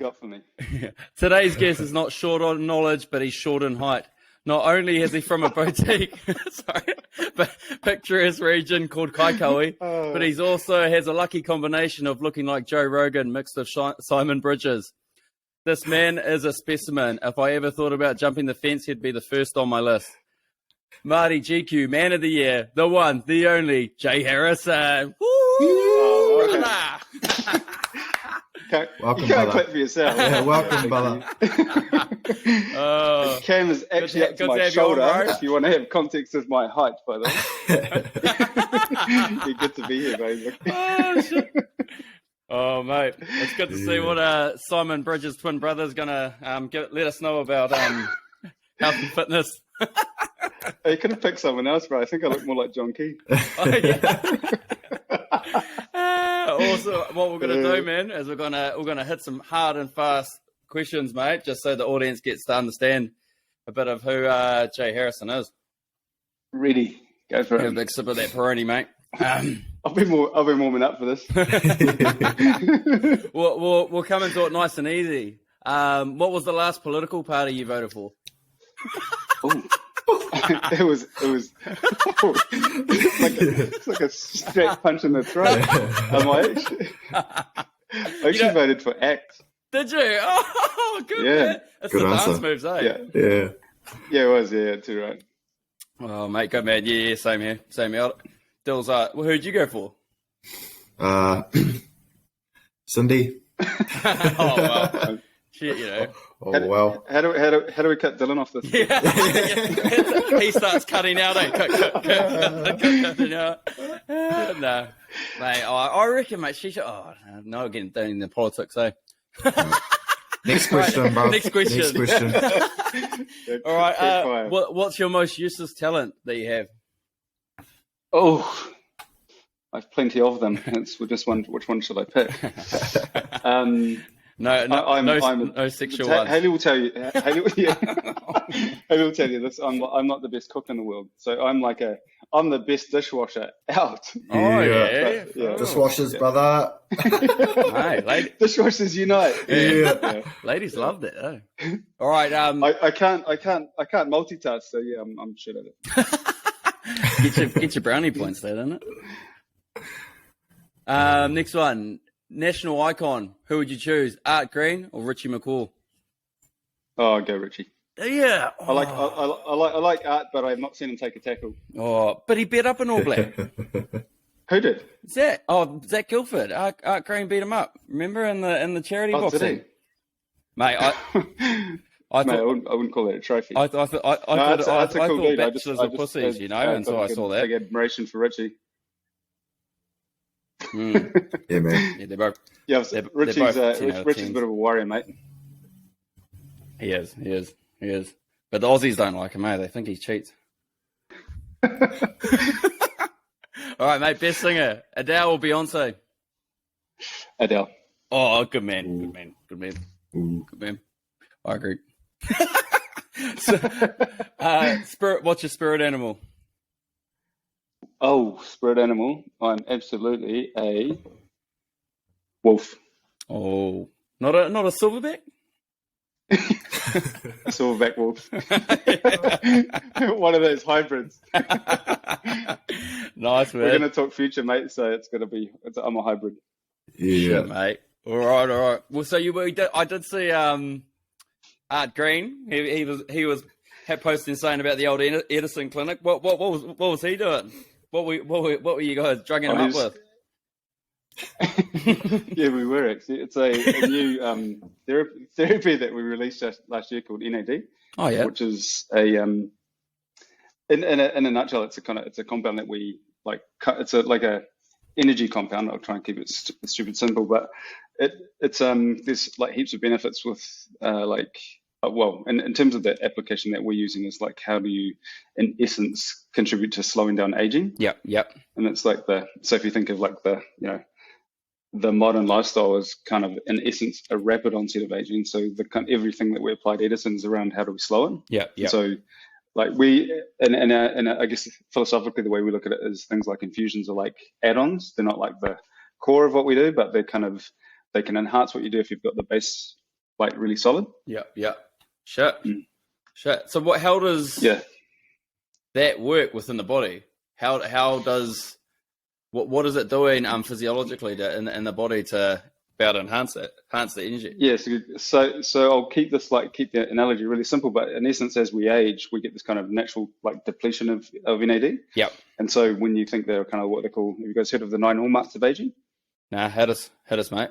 got for me? Today's guest is not short on knowledge, but he's short in height. Not only is he from a boutique, but picturesque region called Kaikoui, but he's also has a lucky combination of looking like Joe Rogan mixed with Simon Bridges. This man is a specimen. If I ever thought about jumping the fence, he'd be the first on my list. Marty GQ, Man of the Year, the one, the only, Jay Harrison. Woo! Welcome, you can't clap for yourself. Yeah, welcome, brother. Cam is actually up to my shoulder. If you want to have context of my height, by the way. You're good to be here, baby. Oh, shit. Oh, mate. It's good to see what Simon Bridges' twin brother is going to let us know about health and fitness. You could have picked someone else, bro. I think I look more like John Key. Oh, yeah. Also, what we're going to do, man, is we're going to hit some hard and fast questions, mate, just so the audience gets to understand a bit of who Jay Harrison is. Ready. Go for it. Have a big sip of that Peroni, mate. I've been warming up for this. We'll come into it nice and easy. What was the last political party you voted for? It was it's like a straight punch in the throat. I actually voted for ACT. Did you? Oh, good. Yeah, man. That's good the answer. dance moves, eh? Yeah. Yeah, it was. Yeah, too right. Oh, mate, good man. Yeah, same here. Dills, who'd you go for? Cindy. Oh, well. Shit, you know. How do we cut Dylan off this? Yeah. He starts cutting out, cutting out. No, mate. I reckon, mate. She should. Oh no, again, down in the politics, eh? Next question, bro. Next question. All right. What's your most useless talent that you have? Oh, I've plenty of them. It's just one. Which one should I pick? No sexual ones. Haley will tell you. Haley will tell you this. I'm not the best cook in the world, so I'm the best dishwasher out. Oh yeah. Dishwashers, brother. Hey, dishwashers unite. Yeah. Ladies love that. Eh? All right. I can't multitask, so yeah, I'm shit at it. Get your brownie points there, doesn't it? Next one. National icon. Who would you choose? Art Green or Richie McCaw? Oh, I'll go Richie. Yeah. Oh. I like Art, but I've not seen him take a tackle. Oh, but he beat up an All Black. Who did? Zach Guilford. Art Green beat him up. Remember in the charity boxing? Did he? Mate, I wouldn't call it a trophy. I thought bachelors were pussies, you know, and so I saw that. Big admiration for Richie. Yeah, man. Yeah, they're both. Yeah, Richie's a bit of a warrior, mate. He is. But the Aussies don't like him, eh? They think he cheats. All right, mate. Best singer, Adele or Beyonce? Adele. Oh, good man. Good man. I agree. Spirit. What's your spirit animal? Oh, spirit animal. I'm absolutely a wolf. Oh, not a silverback? A silverback wolf. One of those hybrids. Nice, man. We're going to talk future, mate, so I'm a hybrid. Yeah. Shit, mate. All right. Well, so I did see Art Green. He was posting saying about the old Edison Clinic. What was he doing? What were you guys drugging him up with? Yeah, we were actually. It's a new therapy that we released last year called NAD. Oh yeah, which is in a nutshell, it's a compound that we like. It's like a energy compound. I'll try and keep it stupid simple, but it's there's like heaps of benefits with in terms of the application that we're using is like how do you in essence contribute to slowing down aging. Yep. And it's like so if you think of like the modern lifestyle is kind of in essence a rapid onset of aging, so everything that we apply to Edison is around how do we slow it. Yeah. So like and I guess philosophically the way we look at it is things like infusions are like add-ons. They're not like the core of what we do, but they can enhance what you do if you've got the base like really solid. Yeah. Shit. So how does that work within the body? How does what is it doing physiologically in the body to be able to enhance the energy? Yeah, so I'll keep the analogy really simple, but in essence, as we age, we get this kind of natural like depletion of NAD. Yeah. And so when you think they're kind of what they call, have you guys heard of the 9 hallmarks of aging? Nah, hit us, mate.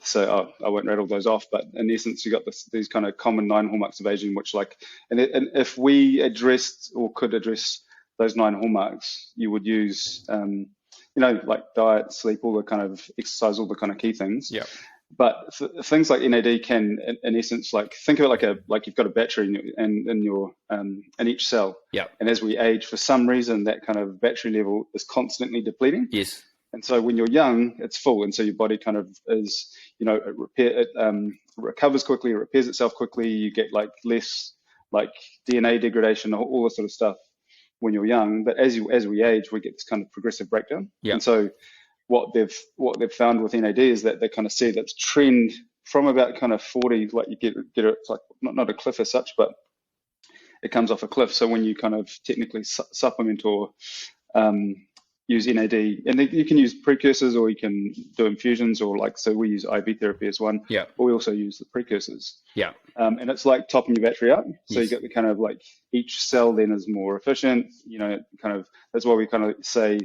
So I won't rattle those off, but in essence, you got these kind of common 9 hallmarks of aging, which and if we addressed or could address those 9 hallmarks, you would use, like diet, sleep, all the kind of exercise, all the kind of key things. Yeah. But things like NAD can, in essence, think of it like you've got a battery in each cell. Yeah. And as we age, for some reason, that kind of battery level is constantly depleting. Yes. And so when you're young, it's full, and so your body kind of is, it recovers quickly, it repairs itself quickly. You get like less like DNA degradation, all this sort of stuff when you're young. But as we age, we get this kind of progressive breakdown. Yeah. And so what they've found with NAD is that they kind of see that trend from about kind of 40, like you get it's like not a cliff as such, but it comes off a cliff. So when you kind of technically supplement or use NAD, and you can use precursors or you can do infusions, or so we use IV therapy as one. Yeah. But we also use the precursors. Yeah. And it's like topping your battery up. So Yes. you get the kind of like each cell then is more efficient. That's why we kind of say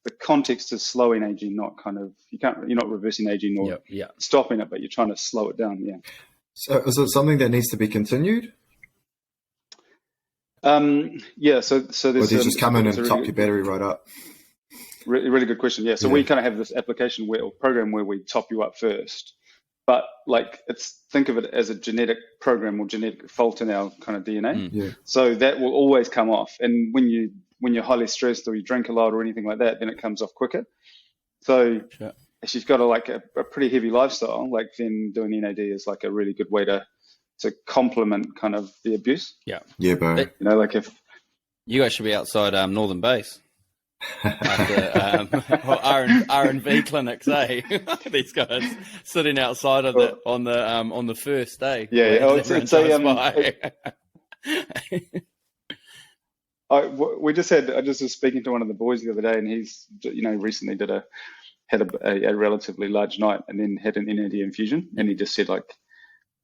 the context is slowing aging, not kind of, you're not reversing aging or stopping it, but you're trying to slow it down. Yeah. So is it something that needs to be continued? Yeah. So there's. Or do you just come in and top your battery right up? Really good question. Yeah. So we kind of have this application or program where we top you up first, but think of it as a genetic program or genetic fault in our kind of DNA. Yeah. So that will always come off. And when you're highly stressed or you drink a lot or anything like that, then it comes off quicker. So if you've got a pretty heavy lifestyle, then doing NAD is like a really good way to complement kind of the abuse. Yeah. Yeah, bro. If you guys should be outside Northern Base. After R&V clinics, eh? These guys sitting outside of it on the first day. Yeah. I just was speaking to one of the boys the other day, and he's recently had a relatively large night and then had an NAD infusion, and he just said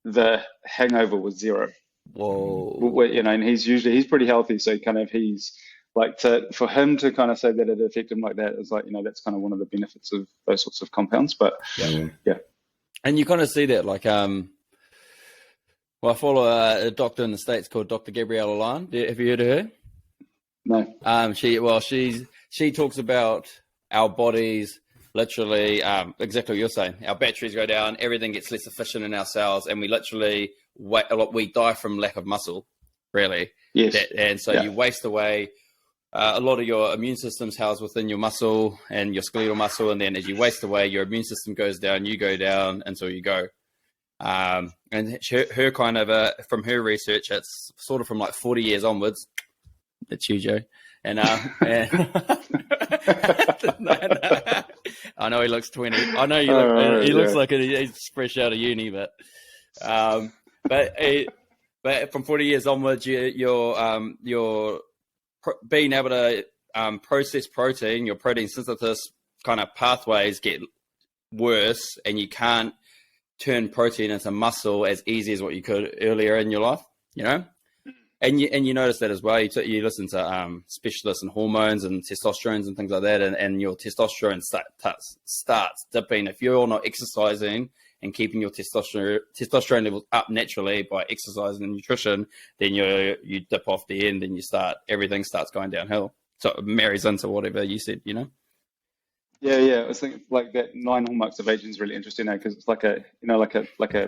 the hangover was zero. Whoa. And he's pretty healthy, so he's for him to kind of say that it affected him like that is that's kind of one of the benefits of those sorts of compounds. But yeah. And you kind of see that I follow a doctor in the States called Dr. Gabriella Line. Have you heard of her? No. She talks about our bodies literally exactly what you're saying. Our batteries go down, everything gets less efficient in our cells, and we literally we die from lack of muscle, really. Yes. And so you waste away. A lot of your immune system's housed within your muscle and your skeletal muscle, and then as you waste away, your immune system goes down, you go down until you go. And her kind of from her research, it's sort of from 40 years onwards. That's you, Joe. And I know he looks 20. I know he looks like he's fresh out of uni, but from 40 years onwards, you're being able to process protein, your protein synthesis kind of pathways get worse, and you can't turn protein into muscle as easy as what you could earlier in your life, And you notice that as well. You listen to specialists in hormones and testosterone and things like that, and your testosterone starts dipping. If you're not exercising and keeping your testosterone levels up naturally by exercise and nutrition, then you dip off the end and everything starts going downhill. So it marries into whatever you said, Yeah. I was thinking that 9 hallmarks of aging is really interesting now, because it's like a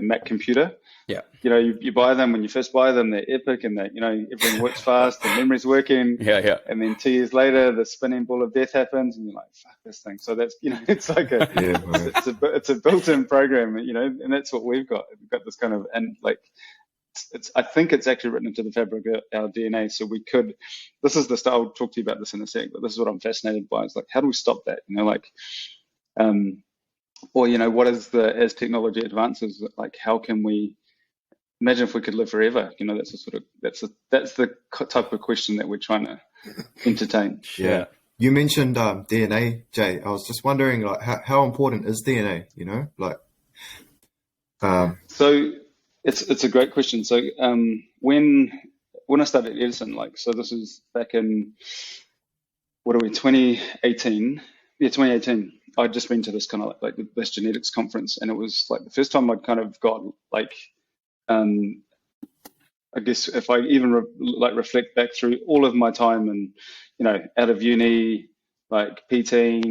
Mac computer. Yeah. You buy them when you first buy them, they're epic, and everything works fast, the memory's working. Yeah. And then 2 years later, the spinning ball of death happens, and you're like, fuck this thing. So that's it's like it's a built-in program, and that's what we've got. We've got this kind of I think it's actually written into the fabric of our DNA. So we could. This is the stuff. I'll talk to you about this in a sec. But this is what I'm fascinated by. It's how do we stop that? Or what is as technology advances? How can we imagine if we could live forever. That's the type of question that we're trying to entertain. Yeah. You mentioned DNA, Jay. I was just wondering, like, how important is DNA? So it's a great question. So when I started at Edison, so this was back in 2018. Yeah, 2018. I'd just been to this kind of like this genetics conference, and it was like the first time I'd kind of got I guess if I even reflect back through all of my time and, out of uni, like PT,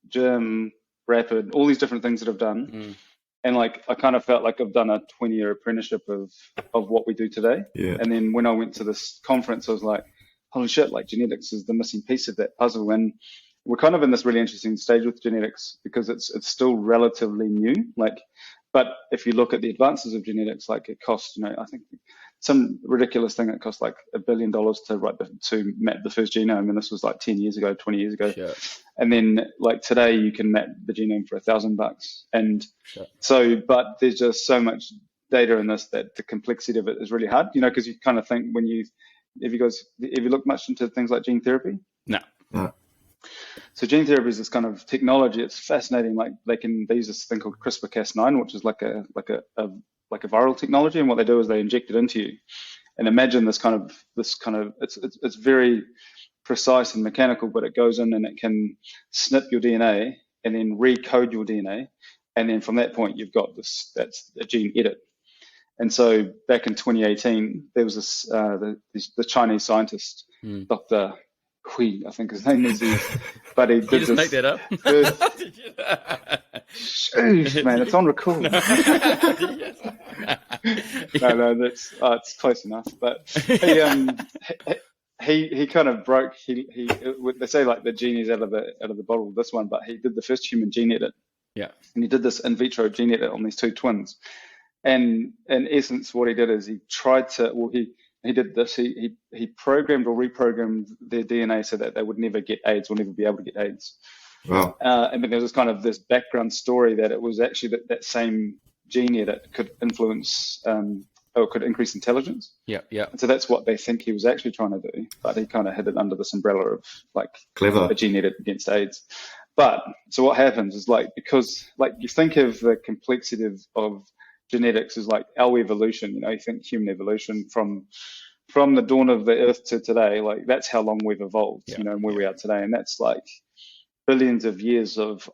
gym, rapid, all these different things that I've done. And I kind of felt like I've done a 20-year apprenticeship of what we do today. Yeah. And then when I went to this conference, I was like, holy shit, genetics is the missing piece of that puzzle. And we're kind of in this really interesting stage with genetics because it's still relatively new. But if you look at the advances of genetics, it costs, I think some ridiculous thing that cost $1 billion to map the first genome, and this was 10 years ago, 20 years ago. Sure. And then today you can map the genome for $1,000. And sure. So, but there's just so much data in this that the complexity of it is really hard, because you kind of think have you looked much into things like gene therapy? No. So gene therapy is this kind of technology. It's fascinating. They use this thing called CRISPR-Cas9, which is like a viral technology. And what they do is they inject it into you. And imagine this kind of it's very precise and mechanical, but it goes in and it can snip your DNA and then recode your DNA. And then from that point, you've got that's a gene edit. And so back in 2018, there was this the Chinese scientist, Dr. Hui, I think his name is, but he did just make that up. Sheesh, man, it's on record. No, that's it's close enough. But he kind of broke. They say the genie's out of the bottle with this one, but he did the first human gene edit. Yeah, and he did this in vitro gene edit on these two twins. And in essence, what he did is he tried to. Well, he did this. He programmed or reprogrammed their DNA so that they would never get AIDS or never be able to get AIDS. Wow. And then there was kind of this background story that it was actually that same gene edit could influence or could increase intelligence. Yeah. And so that's what they think he was actually trying to do. But he kind of hid it under this umbrella of clever a gene edit against AIDS. But so what happens is because you think of the complexity of genetics is our evolution. You think human evolution from the dawn of the earth to today, that's how long we've evolved, and where we are today. And that's billions of years of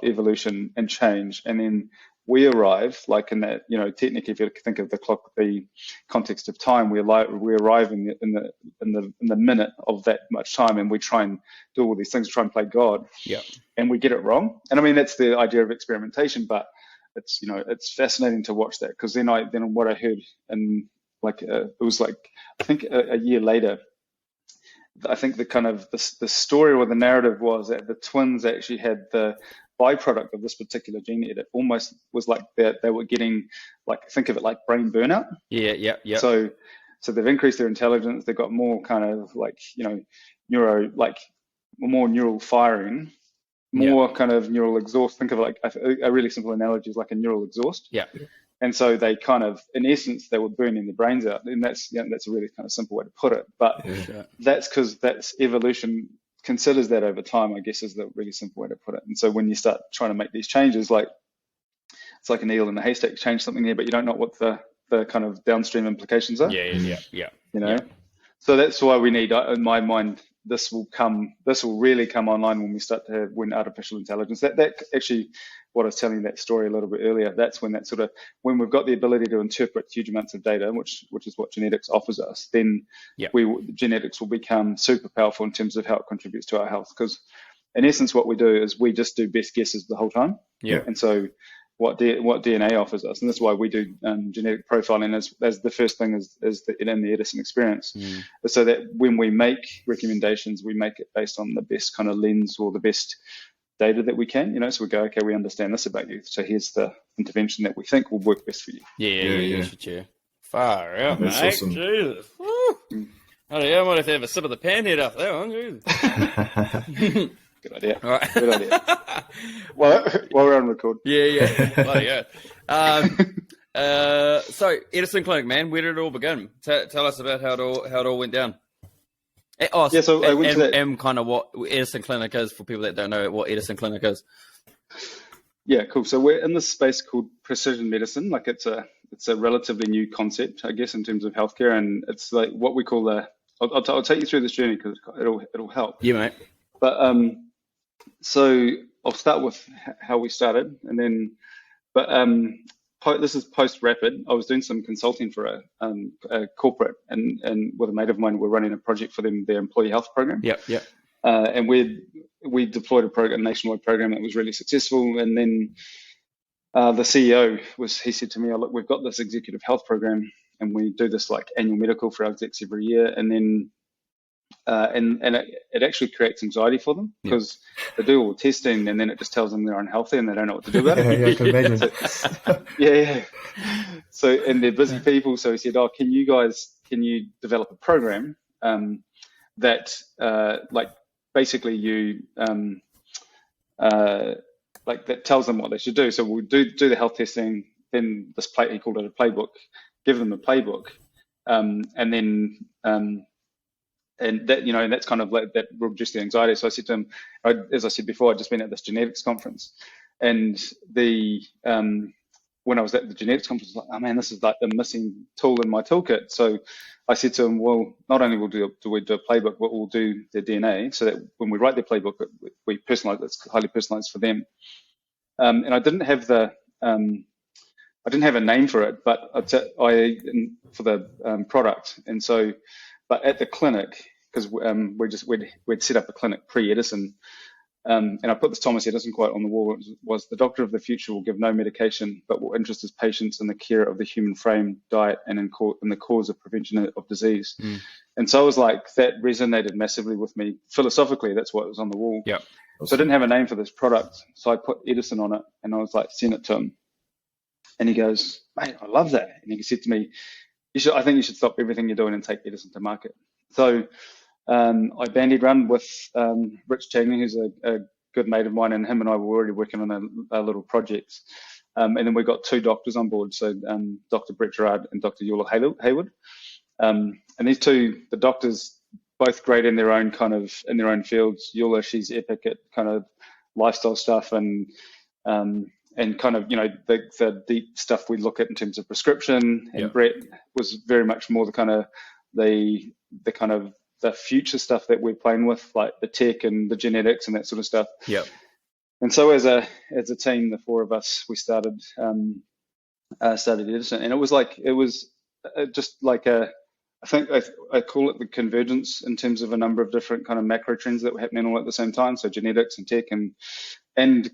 evolution and change. And then we arrive in that, technically, if you think of the context of time, we arrive in the minute of that much time, and we try and do all these things, try and play God. Yeah. And we get it wrong. And I mean, that's the idea of experimentation, but it's fascinating to watch that, because then what I heard, and it was I think a year later, I think the kind of the story or the narrative was that the twins actually had the byproduct of this particular gene edit. Almost was they were getting think of it like brain burnout. Yeah. So they've increased their intelligence. They've got more kind of more neural firing. More kind of neural exhaust. Think of it a really simple analogy is like a neural exhaust. Yeah. And so they kind of, in essence, they were burning the brains out. And that's a really kind of simple way to put it. But that's because that's evolution considers that over time, I guess, is the really simple way to put it. And so when you start trying to make these changes, it's like a needle in a haystack, change something here, but you don't know what the kind of downstream implications are. Yeah. So that's why we need, in my mind, this will really come online when artificial intelligence, that actually, what I was telling you that story a little bit earlier, that's when when we've got the ability to interpret huge amounts of data, which is what genetics offers us, then genetics will become super powerful in terms of how it contributes to our health. Because in essence, what we do is we just do best guesses the whole time. Yeah. And so what DNA offers us, and that's why we do genetic profiling as the first thing in the Edison experience, so that when we make recommendations, we make it based on the best kind of lens or the best data that we can, so we go, okay, we understand this about you, so here's the intervention that we think will work best for you. Yeah. Far out, that's mate. awesome. Jesus. Oh, yeah, I might have to have a sip of the panhead off that one. Jesus. Good idea. All right. Good idea. While we're on record. Yeah. Bloody yeah. So Edison Clinic, man, where did it all begin? Tell us about how it all went down. Oh, Yeah, so I went to that. And kind of what Edison Clinic is for people that don't know what Edison Clinic is. Yeah, cool. So we're in this space called precision medicine. Like it's a relatively new concept, I guess, in terms of healthcare, and it's like what we call I'll take you through this journey because it'll help. Yeah, mate. But so I'll start with how we started, and then, this is post Rapid. I was doing some consulting for a corporate, and with a mate of mine, we're running a project for them, their employee health program. Yeah. And we deployed a nationwide program that was really successful. And then the CEO he said to me, "Oh, look, we've got this executive health program, and we do this like annual medical for our execs every year." And then it actually creates anxiety for them because they do all the testing, and then it just tells them they're unhealthy and they don't know what to do about it. Yeah, I can imagine. Yeah. So, and they're busy people. So he said, "Oh, can you develop a program that like basically you like that tells them what they should do?" So we'll do the health testing, then he called it a playbook, give them a playbook, and then and that, and that's kind of like that will reduce the anxiety. So I said to him, as I said before, I'd just been at this genetics conference, and when I was at the genetics conference, I was like, "Oh man, this is like the missing tool in my toolkit." So I said to him, "Well, not only do we do a playbook, but we'll do their DNA so that when we write their playbook, we personalize it. It's highly personalized for them." And I didn't have a name for it, but for the product. And so, but at the clinic, because we'd set up a clinic pre-Edison, and I put this Thomas Edison quote on the wall. It was, "The doctor of the future will give no medication, but will interest his patients in the care of the human frame, diet, and in the cause of prevention of disease." And so I was like, that resonated massively with me philosophically. That's what was on the wall. Yeah. So I didn't have a name for this product, so I put Edison on it, and I was like, send it to him, and he goes, "Mate, I love that." And he said to me, I think you should stop everything you're doing and take Edison to market." So I bandied around with Rich Changley, who's a good mate of mine, and him and I were already working on a little project. And then we got two doctors on board, so Dr. Brett Gerard and Dr. Eula Hayward. And these two, the doctors, both great in their own fields. Eula, she's epic at kind of lifestyle stuff and kind of, the deep stuff we look at in terms of prescription. And Brett was very much more the future stuff that we're playing with, like the tech and the genetics and that sort of stuff. Yeah. And so as a team, the four of us, we started Edison, and it was just like I think I call it the convergence in terms of a number of different kind of macro trends that were happening all at the same time. So genetics and tech and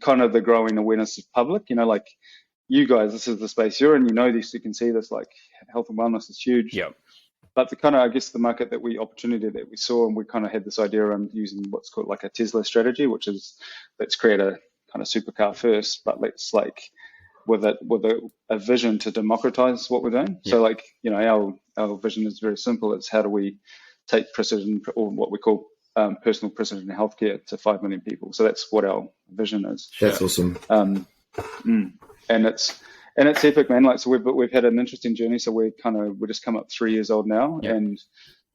kind of the growing awareness of public, like you guys, this is the space you're in, this, you can see this, like health and wellness is huge. Yeah. But the kind of, I guess, the opportunity that we saw, and we kind of had this idea around using what's called like a Tesla strategy, which is let's create a kind of supercar first, but let's like with a vision to democratize what we're doing. Yeah. So like, our vision is very simple. It's how do we take precision, or what we call personal precision healthcare, to 5 million people. So that's what our vision is. That's awesome. And it's epic, man. Like, so we've had an interesting journey. So we're just come up 3 years old now, and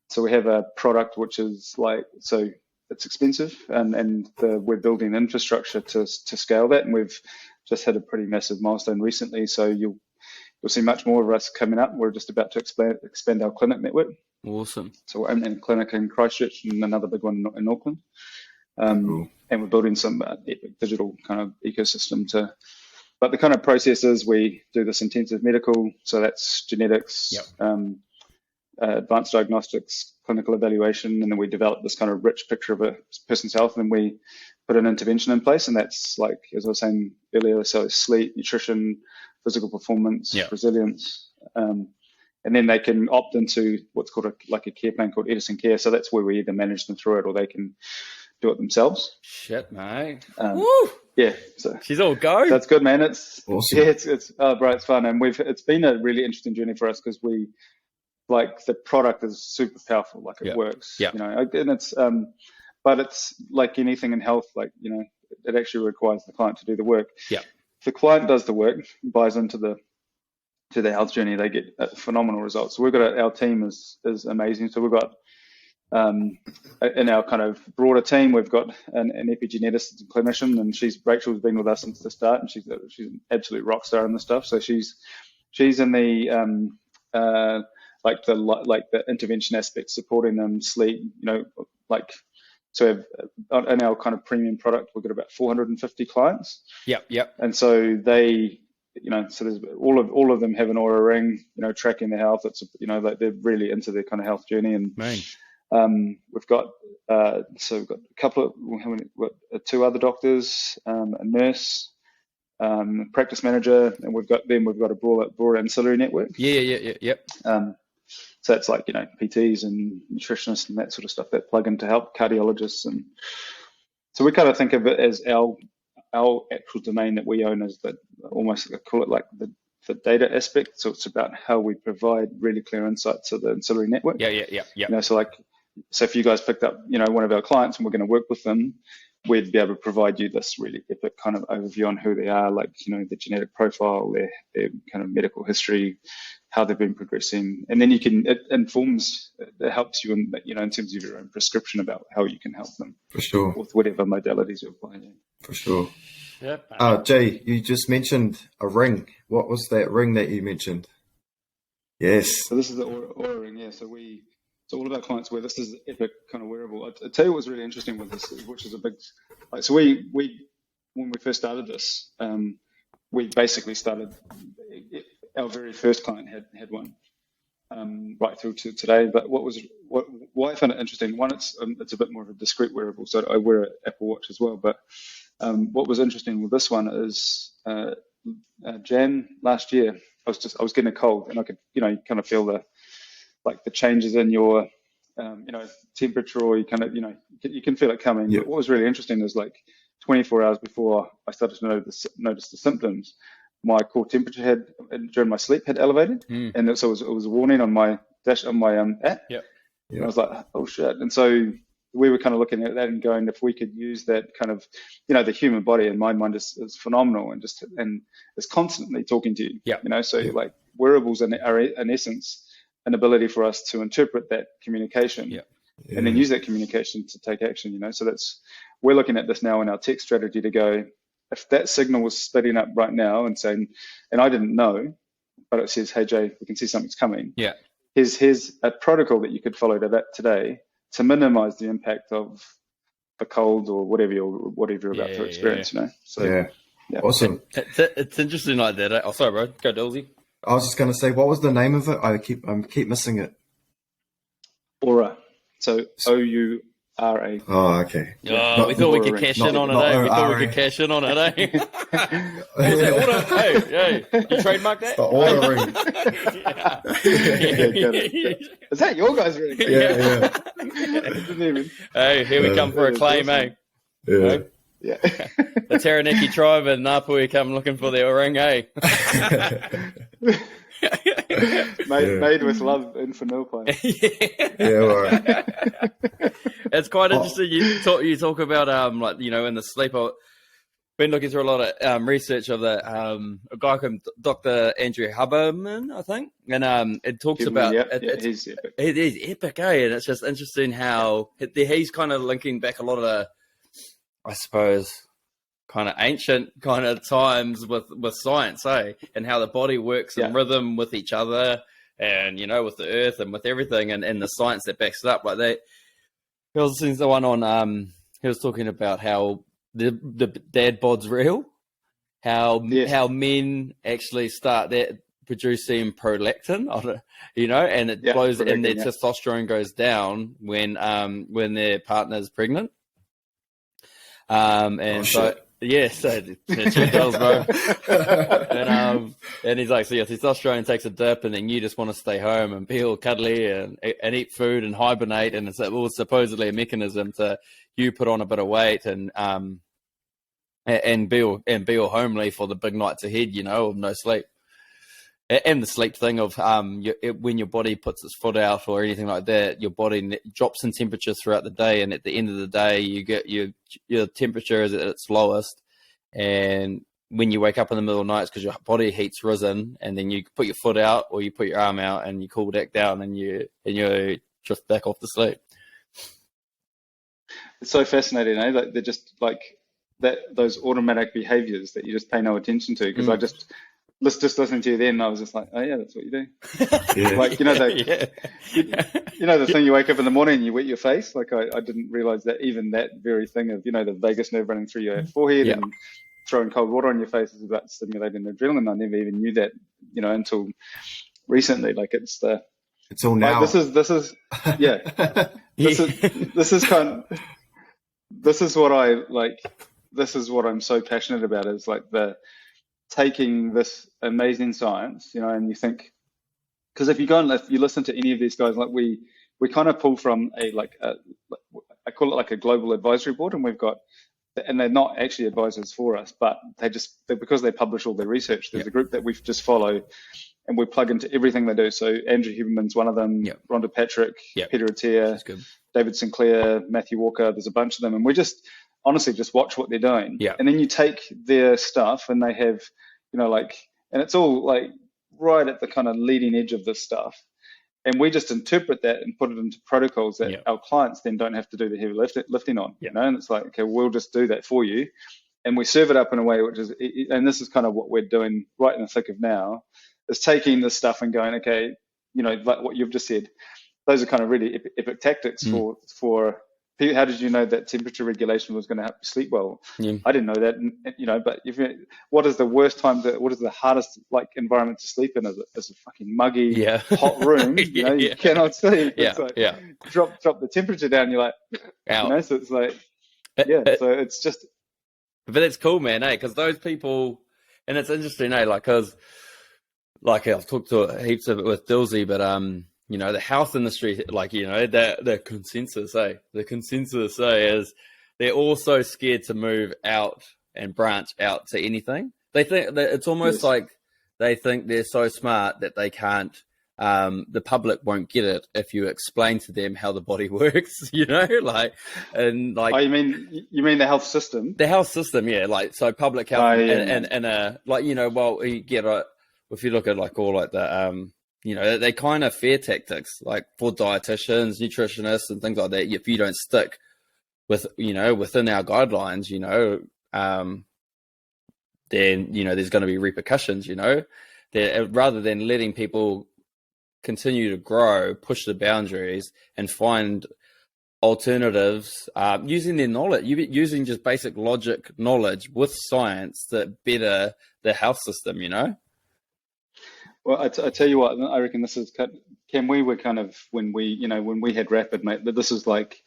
so we have a product which is like, so it's expensive, and we're building infrastructure to scale that, and we've just had a pretty massive milestone recently. So you'll see much more of us coming up. We're just about to expand our clinic network. Awesome. So we're opening a clinic in Christchurch and another big one in Auckland, and we're building some epic digital kind of ecosystem to. But the kind of processes, we do this intensive medical, so that's genetics, advanced diagnostics, clinical evaluation, and then we develop this kind of rich picture of a person's health, and we put an intervention in place, and that's like, as I was saying earlier, so sleep, nutrition, physical performance, resilience, and then they can opt into what's called a care plan called Edison Care. So that's where we either manage them through it or they can do it themselves. Shit, mate. Woo! Yeah, so she's all go. That's good, man. It's awesome. Yeah, it's bro, it's fun, and it's been a really interesting journey for us because we like the product is super powerful, like it works, and it's but it's like anything in health, like it actually requires the client to do the work. Yeah, the client does the work, buys into the to their health journey, they get phenomenal results. So we've got our team is amazing. So we've got in our kind of broader team, we've got an epigeneticist and clinician, and Rachel's been with us since the start, and she's an absolute rock star in this stuff. So she's in the like the intervention aspect, supporting them sleep, so in our kind of premium product, we've got about 450 clients. Yep. And so they, so there's all of them have an Ora ring, tracking their health. It's, like they're really into their kind of health journey. And we've got a couple of, 2 other doctors, a nurse, practice manager, and we've got a broad ancillary network. Yep. So that's like, PTs and nutritionists and that sort of stuff that plug in to help, cardiologists. And so we kind of think of it as our actual domain that we own as almost call it like the data aspect. So it's about how we provide really clear insights to the ancillary network. Yeah. So if you guys picked up, one of our clients and we're going to work with them, we'd be able to provide you this really epic kind of overview on who they are, like, the genetic profile, their kind of medical history, how they've been progressing. And then it helps you in terms of your own prescription about how you can help them. For sure. With whatever modalities you're applying. For sure. Yep. Jay, you just mentioned a ring. What was that ring that you mentioned? Yes. So this is the Ora ring, yeah. So all of our clients wear this. Is the epic kind of wearable. I tell you what's really interesting with this, which is a big, so we when we first started this, we basically started, our very first client had one, right through to today. But why I found it interesting, one, it's a bit more of a discreet wearable. So I wear an Apple Watch as well. But what was interesting with this one is Jan last year, I was getting a cold, and I could kind of feel the changes in your temperature, or you kind of you can feel it coming. Yep. But what was really interesting is 24 hours before I started to notice the symptoms, my core temperature during my sleep had elevated, and so it was a warning on my app. Yep. And I was like, oh shit! And so we were kind of looking at that and going, if we could use that kind of, the human body in my mind is phenomenal, and it's constantly talking to you. Yeah. So wearables are in essence an ability for us to interpret that communication, and then use that communication to take action. So we're looking at this now in our tech strategy to go, if that signal was spitting up right now and saying, and I didn't know, but it says, hey Jay, we can see something's coming. Yeah. Here's a protocol that you could follow to that today to minimize the impact of a cold or whatever you're about to experience. So Awesome. It's interesting like that. Oh, sorry, bro. Go Dilsey. I was just going to say, what was the name of it? I keep missing it. Ora. So Oura. Oh, okay. Oh, we thought we could cash in on it, eh? We thought we could cash in on it, eh? What was that? Ora? Hey, you trademark that? The Ora ring. Is that your guys' ring? Yeah. Hey, here we come for a claim, awesome. eh? Yeah. The Taranaki tribe and Ngāpuhi come looking for their ring, eh? Made with love and for no plan. Right. It's quite interesting. You talk about in the sleep. I've been looking through a lot of research of a guy called Dr. Andrew Hubbard, I think, and it talks about he's epic. It is epic, eh? And it's just interesting how he's kind of linking back a lot of the, I suppose, kind of ancient kind of times with science, eh? And how the body works in rhythm with each other, and with the earth and with everything, and the science that backs it up. Like that. He was listening to the one on he was talking about how the dad bod's real, how men actually start that producing prolactin, and it blows, and their testosterone goes down when their partner's pregnant. So it does, bro. And he's like, so your testosterone takes a dip, and then you just want to stay home and be all cuddly and eat food and hibernate, and it's supposedly a mechanism to you put on a bit of weight and be all homely for the big nights ahead, of no sleep. And the sleep thing of when your body puts its foot out or anything like that, your body drops in temperature throughout the day, and at the end of the day, you get your temperature is at its lowest. And when you wake up in the middle of the night, it's because your body heat's risen, and then you put your foot out or you put your arm out and you cool back down, and you drift back off to sleep. It's so fascinating, eh? Like they're just like that, those automatic behaviors that you just pay no attention to. Because I just listening to you then, I was just like, oh yeah, that's what you do. Yeah. Like, you know, the thing you wake up in the morning and you wet your face. Like I didn't realize that even that very thing of, you know, the vagus nerve running through your forehead and throwing cold water on your face is about stimulating adrenaline. I never even knew that, you know, until recently. Like it's all now. Like this is yeah. This is what I like. This is what I'm so passionate about, is like taking this amazing science, you know, and you think, because if you go and if you listen to any of these guys, like we kind of pull from I call it like a global advisory board, and they're not actually advisors for us, but because they publish all their research, there's a group that we just follow, and we plug into everything they do. So Andrew Huberman's one of them, Rhonda Patrick, Peter Attia, David Sinclair, Matthew Walker, there's a bunch of them. And we just honestly just watch what they're doing. Yeah. And then you take their stuff and they have, you know, like, and it's all like right at the kind of leading edge of this stuff. And we just interpret that and put it into protocols that our clients then don't have to do the heavy lifting on, you know? And it's like, okay, we'll just do that for you. And we serve it up in a way which is, and this is kind of what we're doing right in the thick of now, is taking this stuff and going, okay, you know, like what you've just said, those are kind of really epic tactics for how did you know that temperature regulation was going to help you sleep well? I didn't know that, you know, but what is the worst time what is the hardest like environment to sleep in? Is a fucking muggy, hot room, you know, you cannot sleep. It's like, drop the temperature down, you're like, you know, so it's like, so it's just. But it's cool, man, because those people, and it's interesting, like, because like I've talked to heaps of it with Dilsey, but you know, the health industry, like, you know, the consensus is they're all so scared to move out and branch out to anything. They think that it's almost like they think they're so smart that they can't. The public won't get it if you explain to them how the body works, you know, like, and like. Oh, you mean the health system? The health system, yeah, like, so public health and like, you know, well, you get if you look at like all like the you know, they kind of fear tactics, like for dietitians, nutritionists, and things like that. If you don't stick with, you know, within our guidelines, you know, then, you know, there's going to be repercussions, you know, rather than letting people continue to grow, push the boundaries and find alternatives, using their knowledge, using just basic logic knowledge with science that better the health system, you know? Well, I tell you what, I reckon this is, we were kind of, when we had Rapid, mate, but this is like,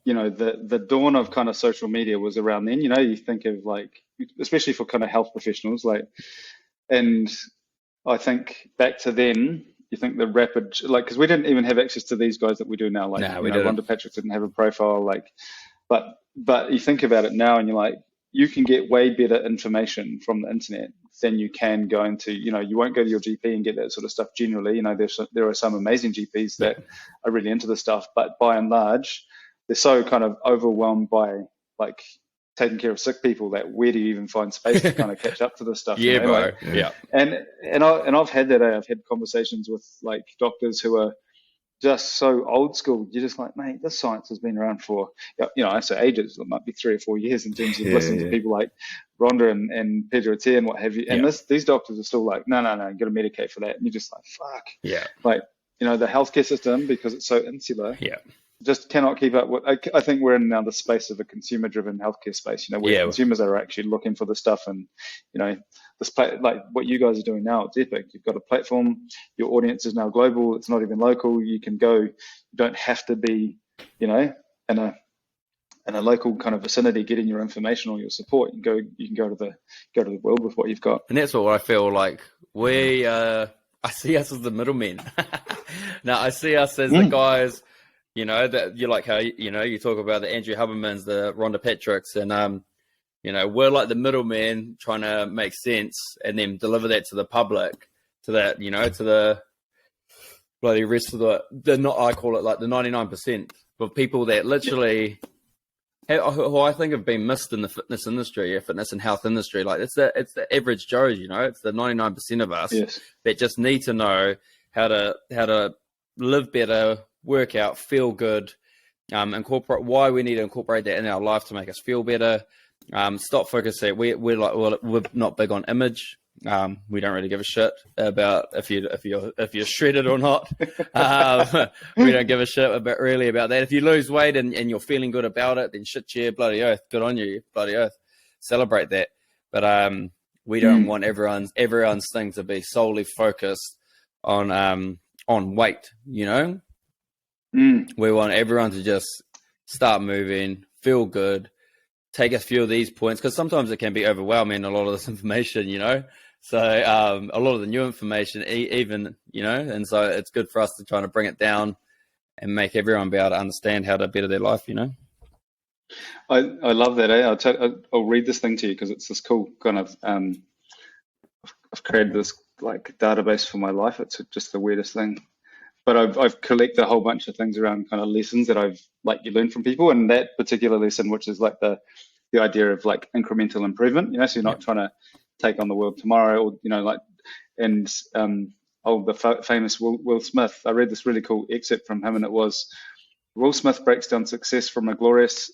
you know, the dawn of kind of social media was around then, you know, you think of like, especially for kind of health professionals, like, and I think back to then, you think the Rapid, like, because we didn't even have access to these guys that we do now, like, Rhonda Patrick didn't have a profile, like, but you think about it now and you're like, you can get way better information from the internet than you can go into, you know, you won't go to your GP and get that sort of stuff generally. You know, there are some amazing GPs that are really into the stuff, but by and large, they're so kind of overwhelmed by like taking care of sick people that where do you even find space to kind of catch up to this stuff? Yeah, you know? bro. Like, yeah. And I've had that. I've had conversations with like doctors who are just so old school. You're just like, mate, this science has been around for, you know, I say ages. It might be 3 or 4 years in terms of listening to people like Rhonda and Peter Attia and what have you. And these doctors are still like, no, you got to medicate for that. And you're just like, fuck. Yeah. Like, you know, the healthcare system, because it's so insular. Yeah. Just cannot keep up with. I think we're in now the space of a consumer-driven healthcare space. You know, where consumers are actually looking for the stuff, and you know, like what you guys are doing now, it's epic. You've got a platform. Your audience is now global. It's not even local. You can go. You don't have to be, you know, in a local kind of vicinity getting your information or your support. You can go to the world with what you've got. And that's what I feel like. I see us as the middlemen. Now I see us as the guys. You know, that you like how, you know, you talk about the Andrew Hubbardmans, the Rhonda Patricks, and, you know, we're like the middleman trying to make sense and then deliver that to the public, to that, you know, to the bloody rest of I call it like the 99% of people that literally who I think have been missed in the fitness industry, fitness and health industry. Like it's the average Joe, it's the 99% of us that just need to know how to live better, work out, feel good, incorporate why we need to incorporate that in our life to make us feel better. Stop focusing. We're not big on image. We don't really give a shit about if you're shredded or not. We don't give a shit about that. If you lose weight and you're feeling good about it, then shit, yeah, bloody oath, good on you, bloody oath, celebrate that. But we don't want everyone's thing to be solely focused on weight. We want everyone to just start moving, feel good, take a few of these points, because sometimes it can be overwhelming, a lot of this information, So a lot of the new information, even, and so it's good for us to try to bring it down and make everyone be able to understand how to better their life, I love that. I'll read this thing to you because it's this cool kind of, I've created this like database for my life. It's just the weirdest thing. But I've collected a whole bunch of things around kind of lessons that you learn from people. And that particular lesson, which is like the idea of like incremental improvement, so you're not trying to take on the world tomorrow, or the famous Will Smith. I read this really cool excerpt from him, and it was Will Smith breaks down success from a glorious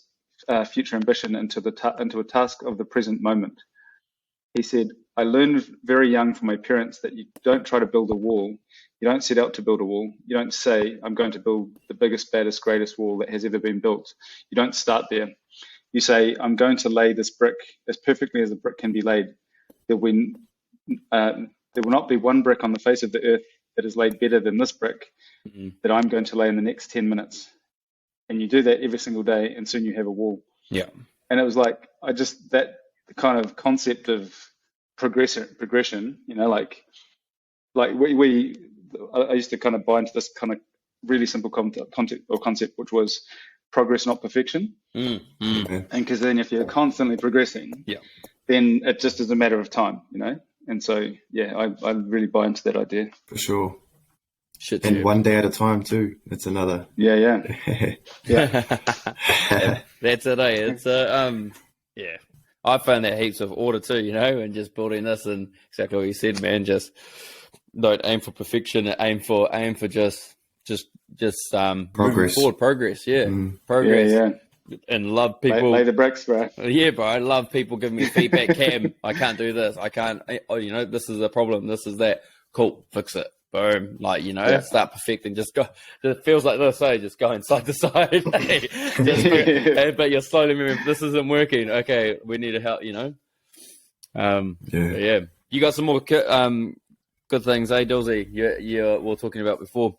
future ambition into a task of the present moment. He said, "I learned very young from my parents that you don't try to build a wall. You don't set out to build a wall. You don't say, I'm going to build the biggest, baddest, greatest wall that has ever been built. You don't start there. You say, I'm going to lay this brick as perfectly as a brick can be laid. There will not be one brick on the face of the earth that is laid better than this brick that I'm going to lay in the next 10 minutes. And you do that every single day, and soon you have a wall." Yeah. And it was like, that kind of concept of progression, I used to kind of buy into this kind of really simple concept, which was progress, not perfection. And because then if you're constantly progressing, then it just is a matter of time, And so, I really buy into that idea. For sure. Shit, and one day at a time too. That's another. Yeah. That's it. It's I found that heaps of order too, and just building this, and exactly what you said, man. Just don't aim for perfection. Aim for just progress. Forward progress. Progress. Yeah. And love people. Lay the bricks, bro. Yeah, bro. I love people giving me feedback. Cam, I can't do this. I can't. This is a problem. This is that. Cool. Fix it. Boom. Start perfecting. Just go. It feels like this. Just going side to side. But you're slowly moving. This isn't working. Okay, we need to help. You got some more good things, Dillsy? We were talking about before.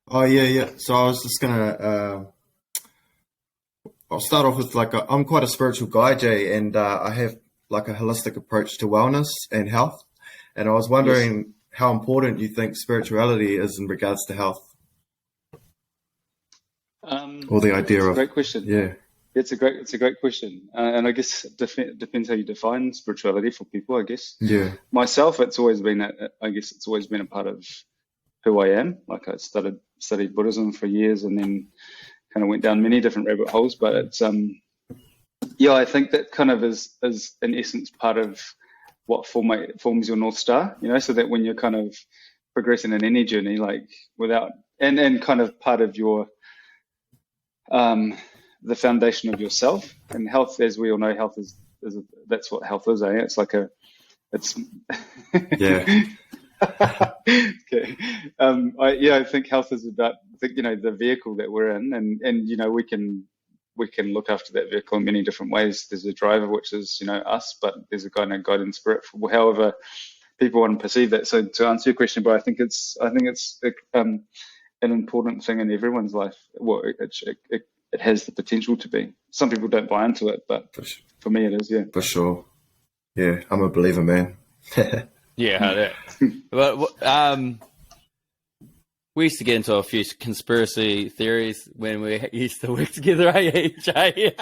Oh yeah. So I was just gonna. I'll start off with I'm quite a spiritual guy, Jay, and I have like a holistic approach to wellness and health. And I was wondering how important you think spirituality is in regards to health, or the idea of. Great question. Yeah, it's a great question, and I guess it depends how you define spirituality for people. I guess. Yeah. Myself, it's always been a part of who I am. Like I studied Buddhism for years, and then kind of went down many different rabbit holes. But it's I think that kind of is in essence part of what forms your North Star, so that when you're kind of progressing in any journey, like without, and kind of part of your, the foundation of yourself. And health, as we all know, health is that's what health is, It's like yeah. Okay. I think health is about, the vehicle that we're in, and we can look after that vehicle in many different ways. There's a driver, which is, us, but there's a guiding spirit for however people want to perceive that. So to answer your question, but I think it's an important thing in everyone's life. Well, it has the potential to be. Some people don't buy into it, but for me it is, yeah. For sure. Yeah, I'm a believer, man. Yeah. But we used to get into a few conspiracy theories when we used to work together, AJ.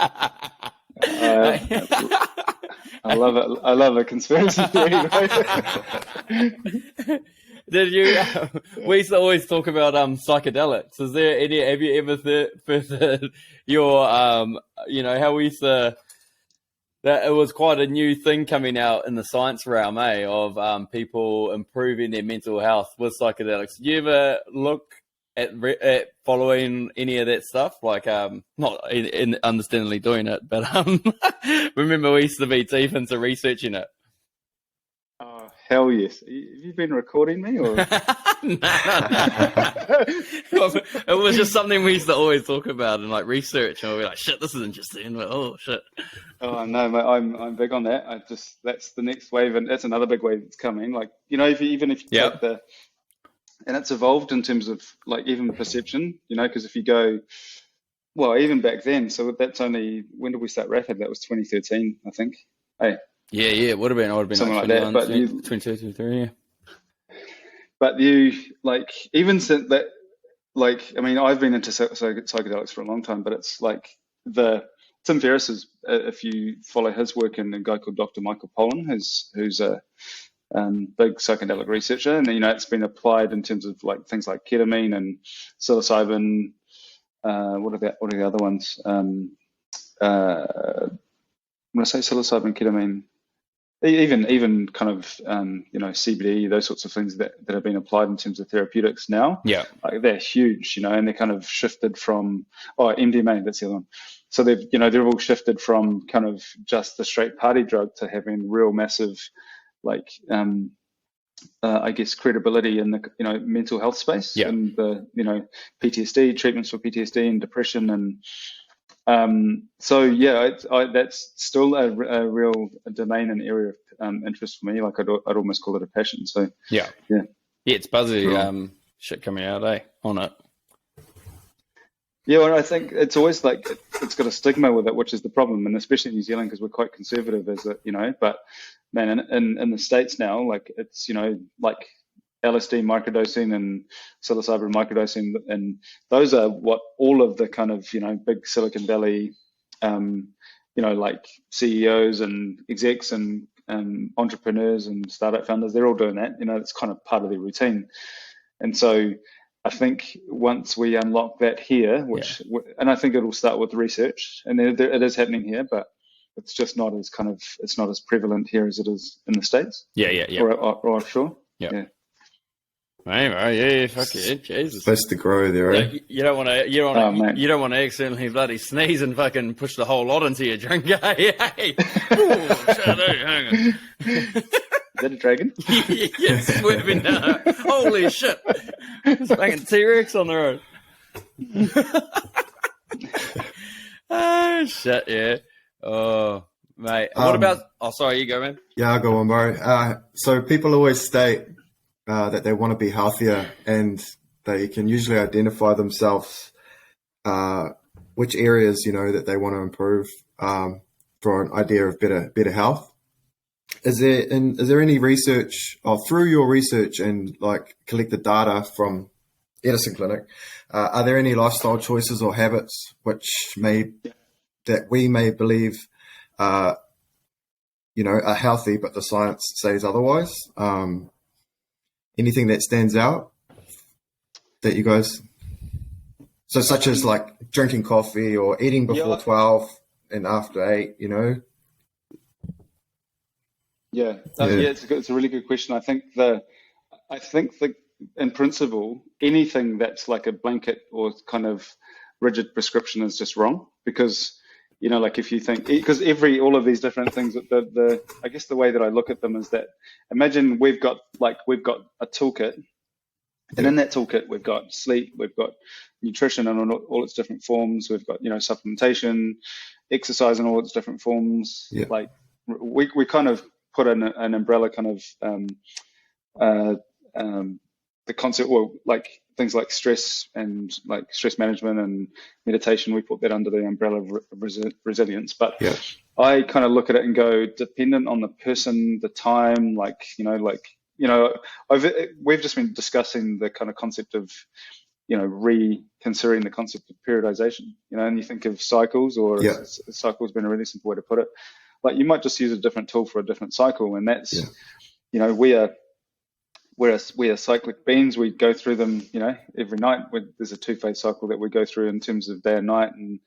I love it. I love a conspiracy theory, right? Did you? We used to always talk about psychedelics. Is there any? Have you ever furthered your how we used to? That it was quite a new thing coming out in the science realm, of people improving their mental health with psychedelics. Did you ever look at following any of that stuff? Like, not in understandably doing it, but remember we used to be deep into researching it. Oh, hell yes. Have you been recording me? Or? No. It was just something we used to always talk about and like research, and we'd be like, shit, this is interesting. But, oh, shit. Oh no, mate, I'm big on that. That's the next wave, and that's another big wave that's coming. Like, if you take and it's evolved in terms of like even perception, because if you go, well, even back then, so that's only, when did we start Rapid? That was 2013, I think. Hey. Yeah, it would have been. I would have been something like that. But 22, 23, yeah. But you like even since that, like, I mean, I've been into psychedelics for a long time, but it's like Tim Ferriss is, if you follow his work, and a guy called Dr. Michael Pollan, who's a big psychedelic researcher, and it's been applied in terms of like things like ketamine and psilocybin. What are the other ones? When I say psilocybin, ketamine, even kind of CBD, those sorts of things that have been applied in terms of therapeutics now. Yeah, like they're huge, and they kind of shifted from MDMA. That's the other one. So they've all shifted from kind of just the straight party drug to having real massive, like I guess, credibility in the mental health space, and the PTSD treatments for PTSD and depression, and that's still a real domain and area of interest for me. Like I'd almost call it a passion. So yeah, it's buzzy shit coming out on it. Yeah, well, I think it's always like it's got a stigma with it, which is the problem, and especially in New Zealand because we're quite conservative, But man, in the States now, like it's like LSD microdosing and psilocybin microdosing, and those are what all of the kind of big Silicon Valley, like CEOs and execs and entrepreneurs and startup founders, they're all doing that. It's kind of part of their routine, and so I think once we unlock that here, and I think it'll start with research, and it is happening here, but it's just not as it's not as prevalent here as it is in the States. Or offshore. Yeah. Yeah, fuck it, Jesus. Supposed to grow there, eh? You don't want to accidentally bloody sneeze and fucking push the whole lot into your drink. Hey. Ooh, shut up, hang on. Is that a dragon? Yeah, swerving down. Holy shit. It's fucking T-Rex on the road. Oh, shit, yeah. Oh, mate. What about... Oh, sorry, you go, man. Yeah, I'll go on, bro. So people always state that they want to be healthier, and they can usually identify themselves which areas, that they want to improve for an idea of better health. Is there any research, through your research and like collected data from Edison Clinic, are there any lifestyle choices or habits that we may believe are healthy, but the science says otherwise? Anything that stands out that you guys, so such as like drinking coffee or eating before 12 and after 8, Yeah, it's a really good question. I think in principle, anything that's like a blanket or kind of rigid prescription is just wrong, because like if you think, because all of these different things, I guess the way that I look at them is that, imagine we've got a toolkit, and in that toolkit we've got sleep, we've got nutrition in all its different forms, we've got supplementation, exercise in all its different forms. Like we kind of put an umbrella kind of the concept, or like things like stress and like stress management and meditation, we put that under the umbrella of resilience. But I kind of look at it and go, dependent on the person, the time, we've just been discussing the kind of concept of reconsidering the concept of periodization, and you think of cycles, or cycle has been a really simple way to put it. Like you might just use a different tool for a different cycle, and that's we we are cyclic beings. We go through them, every night. There's a 2-phase cycle that we go through in terms of day and night, and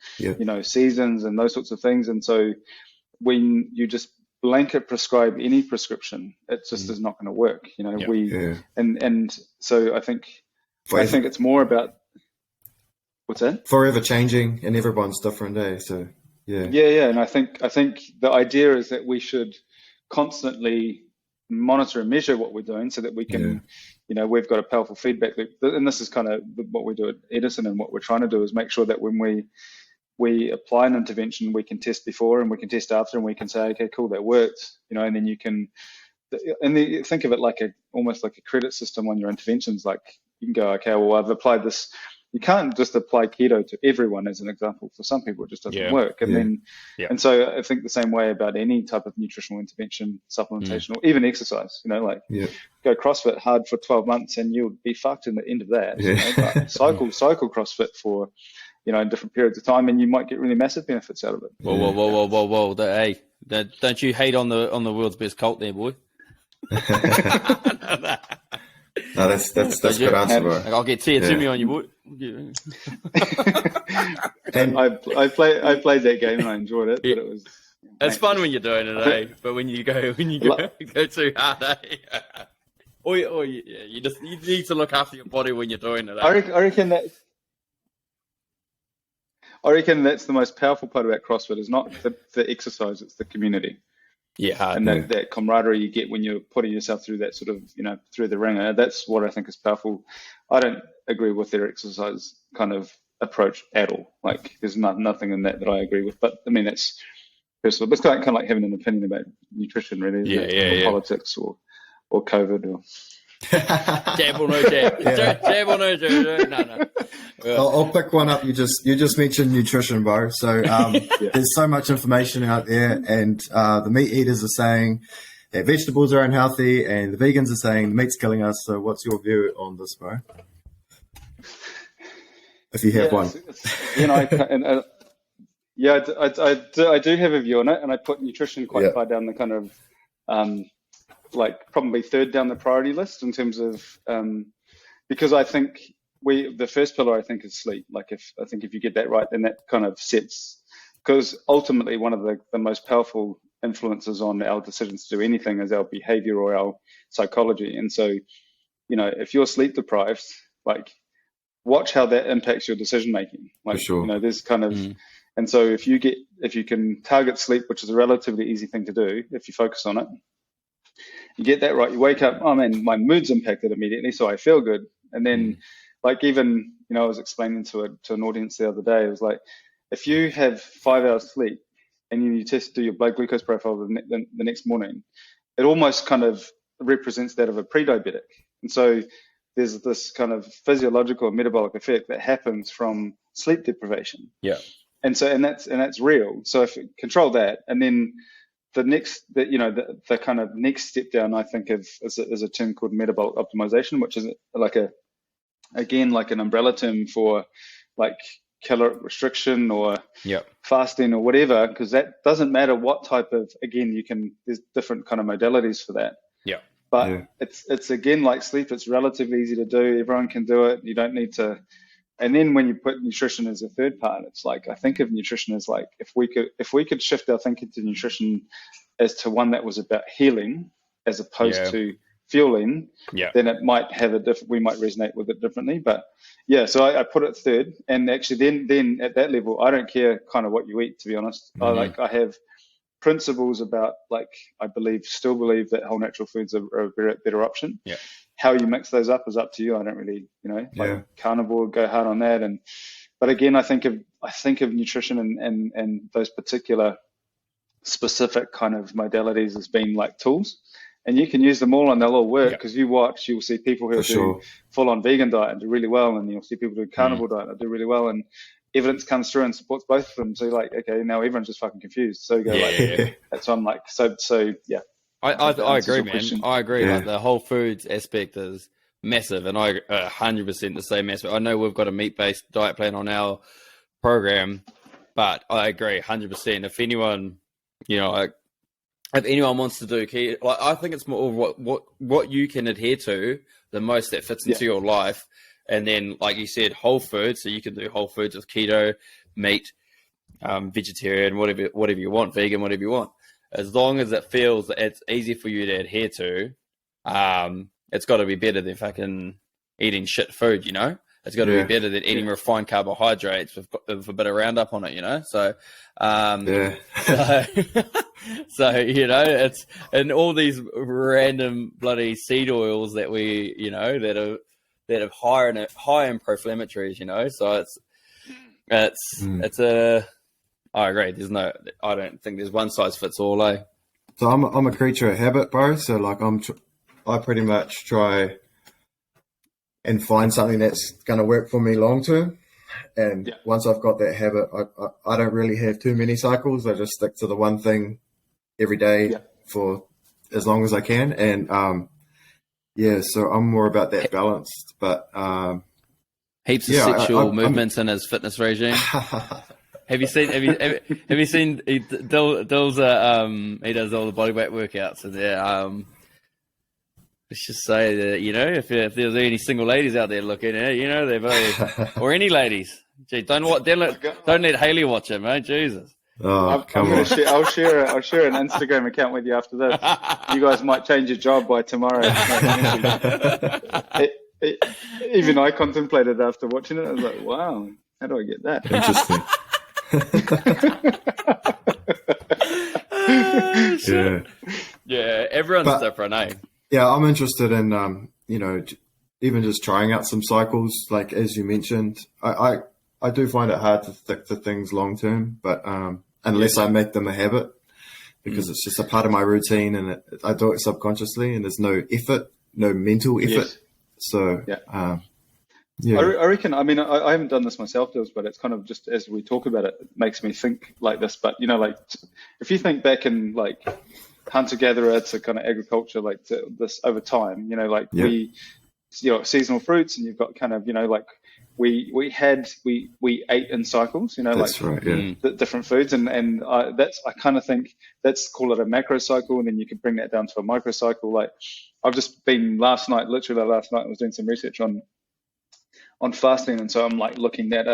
seasons and those sorts of things. And so when you just blanket prescribe any prescription, it just is not going to work. And so I think it's more about what's that? Forever changing, and everyone's different, eh? So yeah. And I think the idea is that we should constantly monitor and measure what we're doing so that we can, we've got a powerful feedback loop. And this is kind of what we do at Edison, and what we're trying to do is make sure that when we apply an intervention, we can test before and we can test after, and we can say, okay, cool, that worked, and then you can, think of it like almost like a credit system on your interventions. Like you can go, okay, well, I've applied this. You can't just apply keto to everyone as an example. For some people, it just doesn't work. And and so I think the same way about any type of nutritional intervention, supplementation, or even exercise. Go CrossFit hard for 12 months and you'll be fucked in the end of that. But cycle CrossFit for in different periods of time, and you might get really massive benefits out of it. Whoa! Hey, don't you hate on the world's best cult there, boy? No, that's good answer, bro. I'll get Jimmy on you, boy. And I played that game and I enjoyed it, but it was. It's fun when you're doing it, eh? But when you go too hard, eh? You need to look after your body when you're doing it. Eh? I reckon that's the most powerful part about CrossFit is not the exercise, it's the community. And that camaraderie you get when you're putting yourself through that sort of, through the ringer. That's what I think is powerful. I don't agree with their exercise kind of approach at all. Like there's nothing in that I agree with. But I mean, that's personal. It's kind of like having an opinion about nutrition, really. Or politics or COVID or. Jab or no jab? Jab or no jab? No. I'll pick one up. You just mentioned nutrition, bro. So there's so much information out there, and the meat eaters are saying that vegetables are unhealthy, and the vegans are saying the meat's killing us. So what's your view on this, bro? If you have one. I do have a view on it, and I put nutrition quite far down the kind of like probably third down the priority list in terms of because I think the first pillar I think is sleep. Like if you get that right, then that kind of sets, because ultimately one of the most powerful influences on our decisions to do anything is our behavior or our psychology. And so if you're sleep deprived, like watch how that impacts your decision making. Like, for sure. There's kind of and so if you can target sleep, which is a relatively easy thing to do if you focus on it, you get that right, you wake up, oh man, my mood's impacted immediately, so I feel good. And then like even, I was explaining to an audience the other day, it was like, if you have 5 hours sleep and you do your blood glucose profile the next morning, it almost kind of represents that of a pre-diabetic. And so there's this kind of physiological and metabolic effect that happens from sleep deprivation. Yeah. And that's real. So if you control that, and then the kind of next step down, I think is a term called metabolic optimization, which is like an umbrella term for like caloric restriction or fasting or whatever, because that doesn't matter what type of, there's different kind of modalities for that. Yeah. But it's again, like sleep, it's relatively easy to do. Everyone can do it. You don't need to. And then when you put nutrition as a third part, it's like, I think of nutrition as like, if we could shift our thinking to nutrition as to one that was about healing as opposed to fueling, then it might have we might resonate with it differently. But so I put it third, and actually then at that level, I don't care kind of what you eat, to be honest. I have principles about, like, I still believe that whole natural foods are a better option. Yeah. How you mix those up is up to you. I don't really, like carnivore, go hard on that. But again, I think of nutrition and those particular specific kind of modalities as being like tools, and you can use them all and they'll all work, because you'll see people who do full on vegan diet and do really well, and you'll see people do carnivore diet and do really well, and evidence comes through and supports both of them. So you're like, okay, now everyone's just fucking confused. So you go that's what I'm like, so yeah. I agree, man. I agree. Like the whole foods aspect is massive, and I 100% the same aspect. I know we've got a meat-based diet plan on our program, but I agree 100%. If anyone, if anyone wants to do keto, like, I think it's more what you can adhere to the most that fits into your life. And then, like you said, whole food. So you can do whole foods with keto, meat, vegetarian, whatever you want, vegan, whatever you want. As long as it feels that it's easy for you to adhere to, it's got to be better than fucking eating shit food, you know? It's got to be better than eating refined carbohydrates with a bit of Roundup on it, you know? So, so, you know, it's, and all these random bloody seed oils that we, you know, that have high in pro-inflammatories, you know? So it's I agree. I don't think there's one size fits all, eh? So I'm a creature of habit, bro. So like I pretty much try and find something that's going to work for me long term. And once I've got that habit, I don't really have too many cycles. I just stick to the one thing every day for as long as I can. And so I'm more about that balance. But heaps of sexual movements in his fitness regime. Have you seen? Dill's he does all the bodyweight workouts, and let's just say that, you know, if there's any single ladies out there looking at, you know, they're very, or any ladies. Gee, don't let Haley watch it, mate. Jesus. Oh, I'll share an Instagram account with you after this. You guys might change your job by tomorrow. Even I contemplated after watching it. I was like, wow, how do I get that? Interesting. Everyone's different, eh? Yeah, I'm interested in you know, even just trying out some cycles, like as you mentioned. I do find it hard to stick to things long term, but unless I make them a habit, because it's just a part of my routine, and I do it subconsciously, and there's no effort, no mental effort. So I reckon, I mean, I haven't done this myself, but it's kind of just as we talk about it, it makes me think like this. But, you know, like if you think back in like hunter-gatherer to kind of agriculture, like to this over time, you know, like we, you know, seasonal fruits, and you've got kind of, you know, like we ate in cycles, you know, that's like right, the different foods. And I kind of think let's call it a macro cycle, and then you can bring that down to a microcycle. Like I've just been literally last night, I was doing some research on fasting, and so I'm like looking at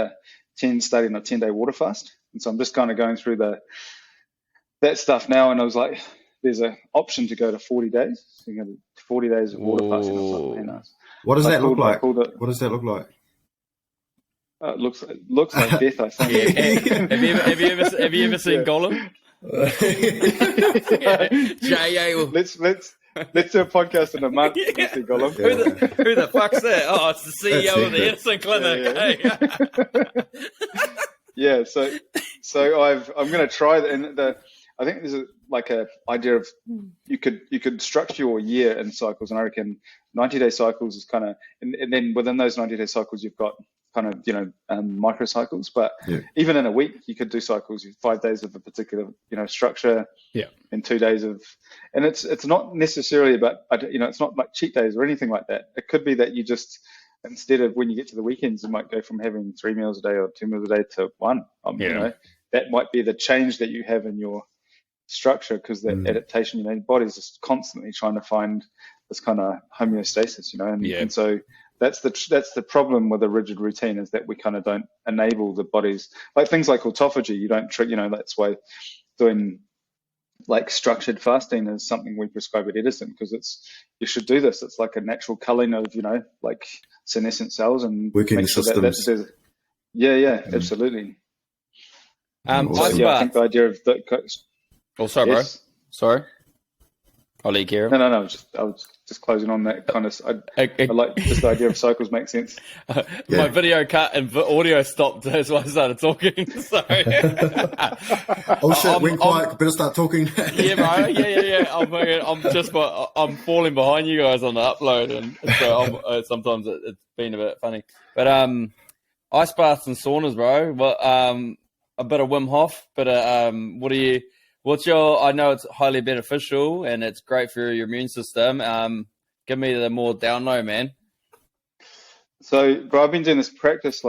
starting a 10-day water fast, and so I'm just kind of going through that stuff now, and I was like, there's an option to go to 40 days, so you go to 40 days of water fasting. I was like, man, nice. What does that look like? What does that look like? It looks like death, I think. Have you ever seen Gollum? Let's do a podcast in a month. Gollum. Who the fuck's that? Oh, it's the CEO of the Edison Clinic. Yeah. So I'm going to try that. And I think there's like a idea of you could structure your year in cycles, and I reckon 90-day cycles is kind of, and then within those 90-day cycles you've got kind of, you know, microcycles. But even in a week you could do cycles, 5 days of a particular, you know, structure, and 2 days of, and it's not necessarily about, you know, it's not like cheat days or anything like that. It could be that you just, instead of when you get to the weekends, you might go from having 3 meals a day or 2 meals a day to one. You know, that might be the change that you have in your structure, because the adaptation, you know, your body's just constantly trying to find this kind of homeostasis, you know, and so that's the problem with a rigid routine, is that we kind of don't enable the body's, like things like autophagy. You don't you know, that's why doing like structured fasting is something we prescribe at Edison, because you should do this. It's like a natural culling of, you know, like senescent cells and working systems. Absolutely. I think the idea of the. Oh, sorry, bro. Sorry. I'll let you carry on. No. I was just closing on that kind of. I like just the idea of cycles makes sense. My video cut and audio stopped as I started talking. So. Oh shit! Went quiet. Better start talking. Yeah, bro. Yeah. I'm falling behind you guys on the upload, and so sometimes it's been a bit funny. But ice baths and saunas, bro. Well, a bit of Wim Hof. But what's your? I know it's highly beneficial and it's great for your immune system. Give me the more down low, man. So, bro, I've been doing this practice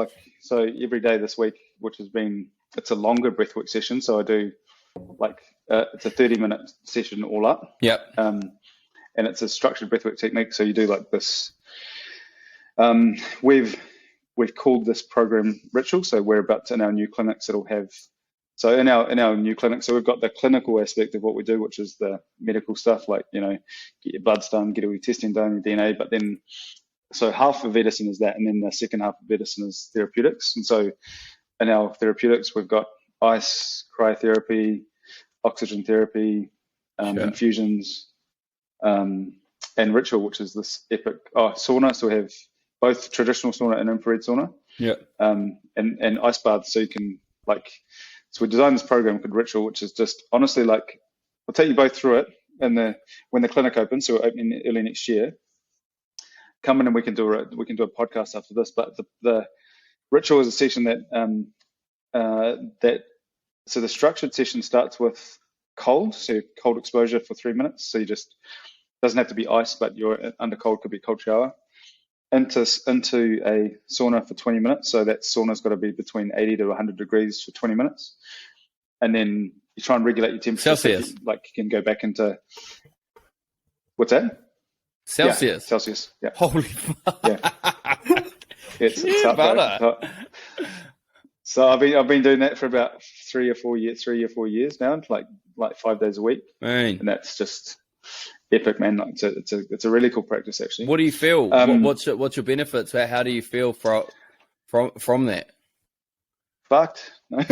every day this week, which has been, it's a longer breathwork session. So I do it's a 30-minute session all up. Yep. And it's a structured breathwork technique. So you do like this. We've called this program Ritual. So we're about to, in our new clinics, it'll have. So in our new clinic, so we've got the clinical aspect of what we do, which is the medical stuff, like, get your bloods done, get all your testing done, your DNA. But then, so half of Edison is that, and then the second half of Edison is therapeutics. And so in our therapeutics, we've got ice, cryotherapy, oxygen therapy, infusions, and Ritual, which is this epic sauna. So we have both traditional sauna and infrared sauna. Yeah. And ice baths, so you can so we designed this program called Ritual, which is just honestly I'll take you both through it. And when the clinic opens, so we're opening early next year, come in and we can do a podcast after this. But the Ritual is a session so the structured session starts with cold exposure for 3 minutes. So you just, doesn't have to be ice, but you're under cold, could be a cold shower. Into a sauna for 20 minutes. So that sauna's got to be between 80 to 100 degrees for 20 minutes. And then you try and regulate your temperature. Celsius. So you can go back into, what's that? Celsius. Yeah, Celsius. Yeah. Holy fuck. Yeah. It's up there. So I've been doing that for about 3 or 4 years now, like 5 days a week. Man. And that's just epic, man. It's a really cool practice, actually. What do you feel? What's your benefits? How do you feel from that? Fucked. I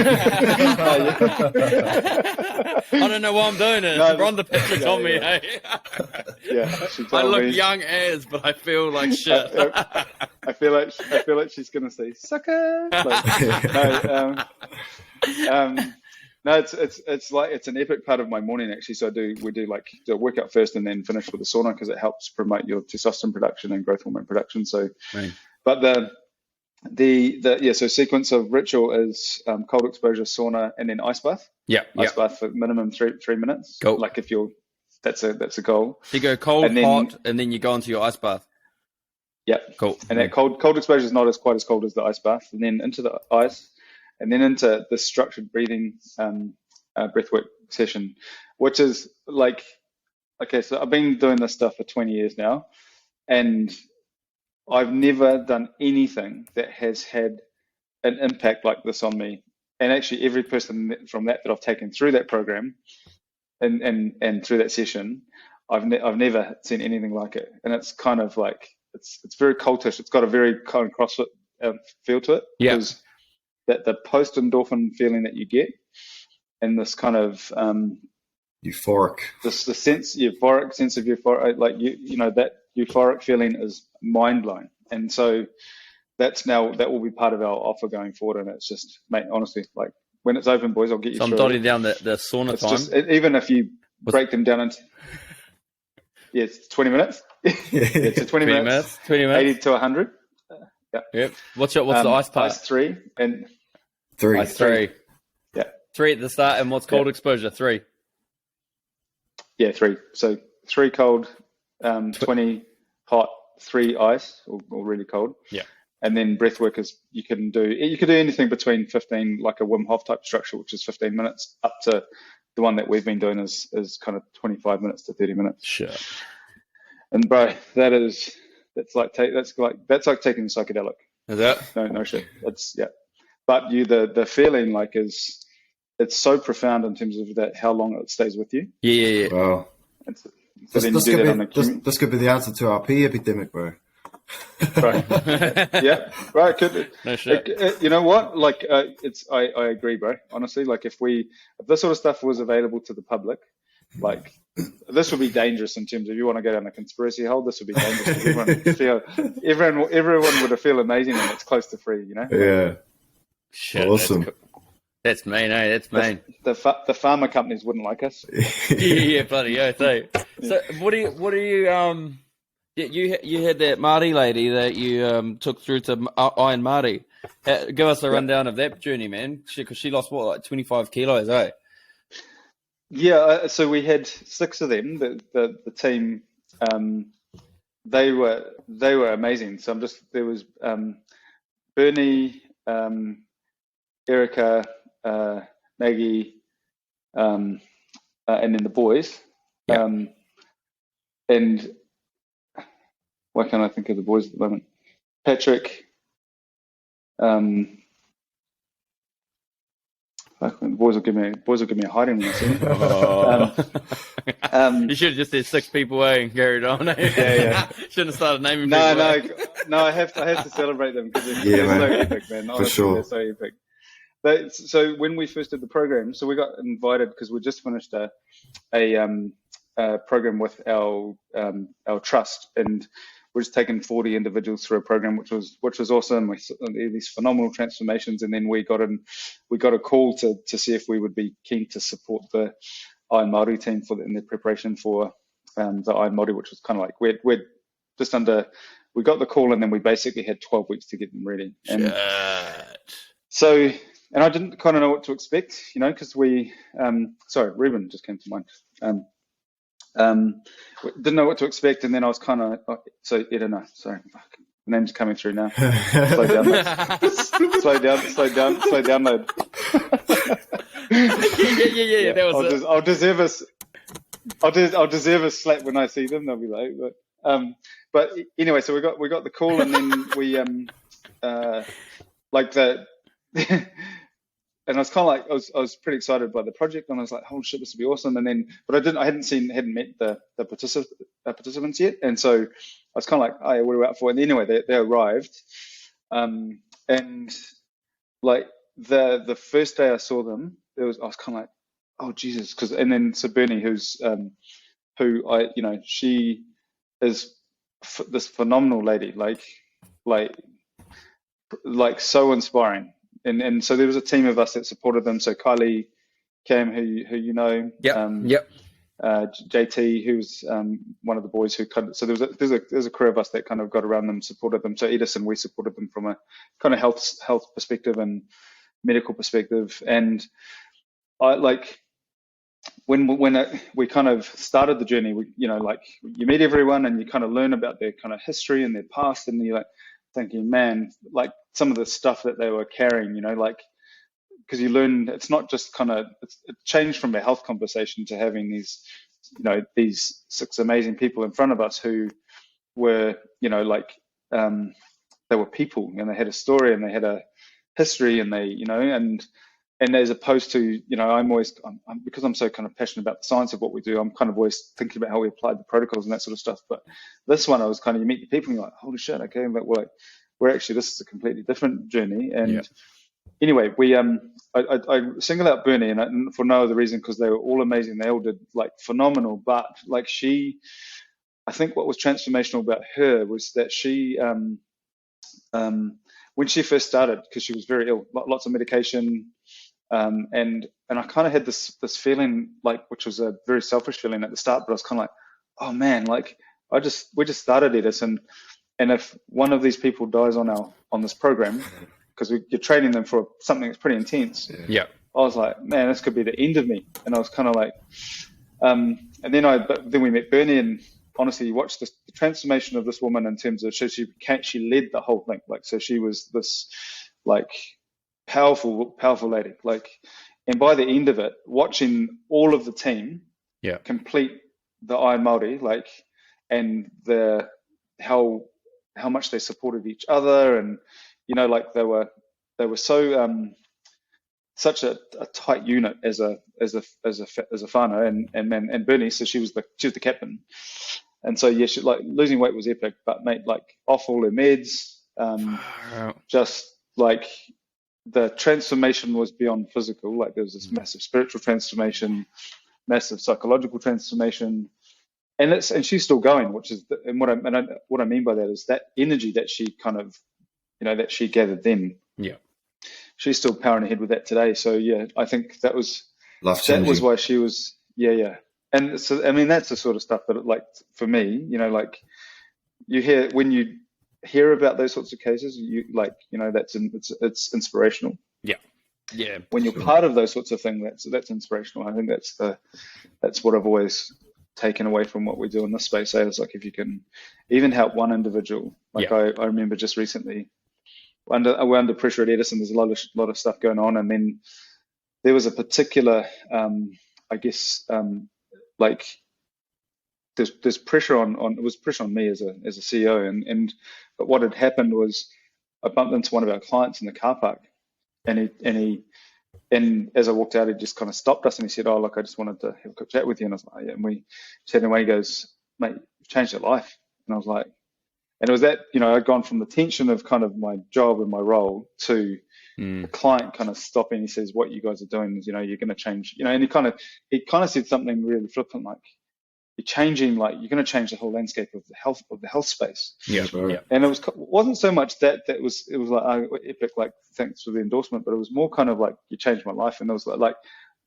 don't know why I'm doing it. Ron, the picture's on me. Yeah. Hey? Yeah, I look young as, but I feel like shit. I feel like she's gonna say sucker. No, it's an epic part of my morning, actually. So we do a workout first and then finish with a sauna, because it helps promote your testosterone production and growth hormone production. So, right. But so sequence of Ritual is cold exposure, sauna, and then ice bath. Yeah, ice bath for minimum 3 minutes. Cool. Like that's a goal. So you go cold, hot, and then you go into your ice bath. Yeah, cool. And that cold exposure is not quite as cold as the ice bath, and then into the ice. And then into the structured breathing breathwork session, which is so I've been doing this stuff for 20 years now, and I've never done anything that has had an impact like this on me. And actually, every person from that I've taken through that program and through that session, I've never seen anything like it. And it's kind of it's very cultish. It's got a very kind of CrossFit feel to it. Yeah. That the post-endorphin feeling that you get, and this kind of euphoric, the sense of euphoric, that euphoric feeling is mind-blowing. And so that will be part of our offer going forward. And it's just, mate, honestly, when it's open, boys, I'll get you. So I'm dotting down the sauna it's time. Just, even if you break them down into, it's 20 minutes. It's a 20 minutes, 80 to 100. Yeah. Yep. What's the ice part? Ice 3 and 3. Ice 3. Yeah. 3 at the start, and what's cold exposure? 3. Yeah, 3. So 3 cold, 20 hot, 3 ice or really cold. Yeah. And then breath work is you could do anything between 15, like a Wim Hof type structure, which is 15 minutes, up to the one that we've been doing is kind of 25 minutes to 30 minutes. Sure. And bro, that's like taking psychedelic. Is that? No shit. But the feeling it's so profound in terms of that, how long it stays with you. Yeah. Wow. This could be the answer to our pee epidemic, bro. Right. Yeah. Right. Could be. No shit. You know what? I agree, bro. Honestly, if this sort of stuff was available to the public, this would be dangerous in terms of, if you want to go down a conspiracy hole, this would be dangerous. Everyone would feel amazing, and it's close to free, Yeah. Shit, awesome. That's mean, eh? That's mean. The pharma companies wouldn't like us. Yeah, bloody oath, eh? So what do you you had that Marty lady that you took through to Iron Marty. Give us a rundown of that journey, man. Because she lost 25 kilos, eh? Yeah, so we had 6 of them. The team, they were amazing. So there was Bernie, Erica, Maggie, and then the boys. Yeah. And why can't I think of the boys at the moment? Patrick. The boys will give me a hiding when I see them. You should have just said 6 people away and carried on. Yeah. Shouldn't have started naming No. people. I have to celebrate them because Yeah, they're so man. epic, man. Honestly, For sure. they're so epic. But so when we first did the program, so we got invited because we just finished a program with our trust, and we're just taking 40 individuals through a program, which was awesome. We saw these phenomenal transformations, and then we got a call to see if we would be keen to support the Iron Māori team in their preparation for the Iron Māori, which was kind of like we're just under. We got the call, and then we basically had 12 weeks to get them ready. And so. And I didn't kind of know what to expect, because we, sorry, Ruben just came to mind. Didn't know what to expect, and then I was kind of, so Edina, sorry, the name's coming through now. Slow down, load. Yeah, that was I'll deserve a slap when I see them. They'll be like, but anyway, so we got the call, and then we like the. And I was kind of like, I was pretty excited by the project, and I was like, "Oh shit, this would be awesome!" And then, but I hadn't met the participants yet, and so I was kind of like, "Oh yeah, what are we out for?" And anyway, they arrived, and like the first day I saw them, I was kind of like, "Oh Jesus," and then so Bernie, who she is this phenomenal lady, like so inspiring. And so there was a team of us that supported them. So Kylie, Cam, who you know, JT, who's one of the boys who kind of. So there's a crew of us that kind of got around them, supported them. So Edison, we supported them from a kind of health perspective and medical perspective. And I like when we kind of started the journey. You meet everyone and you kind of learn about their kind of history and their past, and you're like thinking, man, like some of the stuff that they were carrying, because you learn it's not just it changed from a health conversation to having these 6 amazing people in front of us who were, they were people, and they had a story and they had a history, and they, and as opposed to, because I'm so kind of passionate about the science of what we do, I'm kind of always thinking about how we apply the protocols and that sort of stuff. But this one, I was kind of, you meet the people and you're like, holy shit, okay, but we're actually, this is a completely different journey. And anyway, we, I single out Bernie, and for no other reason, because they were all amazing. They all did like phenomenal, but like I think what was transformational about her was that she, when she first started, because she was very ill, lots of medication, and I kind of had this feeling, which was a very selfish feeling at the start, but I was kind of like, oh man, we just started Edison, and if one of these people dies on this program, because you're training them for something that's pretty intense, I was like, man, this could be the end of me. And I was kind of like, and then we met Bernie, and honestly, you watch the transformation of this woman in terms of she led the whole thing. So she was this powerful lady. And by the end of it, watching all of the team complete the Iron Māori, and how much they supported each other, and they were so such a tight unit as a whānau, and Bernie, so she was the captain. And so she, losing weight was epic, but mate, off all her meds, just the transformation was beyond physical. There was this massive spiritual transformation, massive psychological transformation, and she's still going, which is what I mean by that is that energy that she kind of, that she gathered then. Yeah, she's still powering ahead with that today. So I think that was why she was. And so, I mean, that's the sort of stuff that, for me, when you hear about those sorts of cases, it's inspirational. Yeah. When you're part of those sorts of things, that's inspirational. I think that's what I've always taken away from what we do in this space. It's if you can even help one individual. I remember just recently, we're under pressure at Edison. There's a lot of stuff going on, and then there was a particular, I guess, like there's pressure on it was pressure on me as a CEO, but what had happened was I bumped into one of our clients in the car park, and as I walked out, he just kind of stopped us and he said, "Oh, look, I just wanted to have a quick chat with you." And I was like, "Yeah." And we chatted away. He goes, "Mate, you've changed your life." And I was like, and it was that, I'd gone from the tension of kind of my job and my role to the client kind of stopping. He says, "What you guys are doing is, you're going to change." And he kind of said something really flippant, like, "You're changing, like you're going to change the whole landscape of the health space." Yeah. And it wasn't so much that it was like, "Oh, epic, like thanks for the endorsement," but it was more kind of like, "You changed my life." And it was like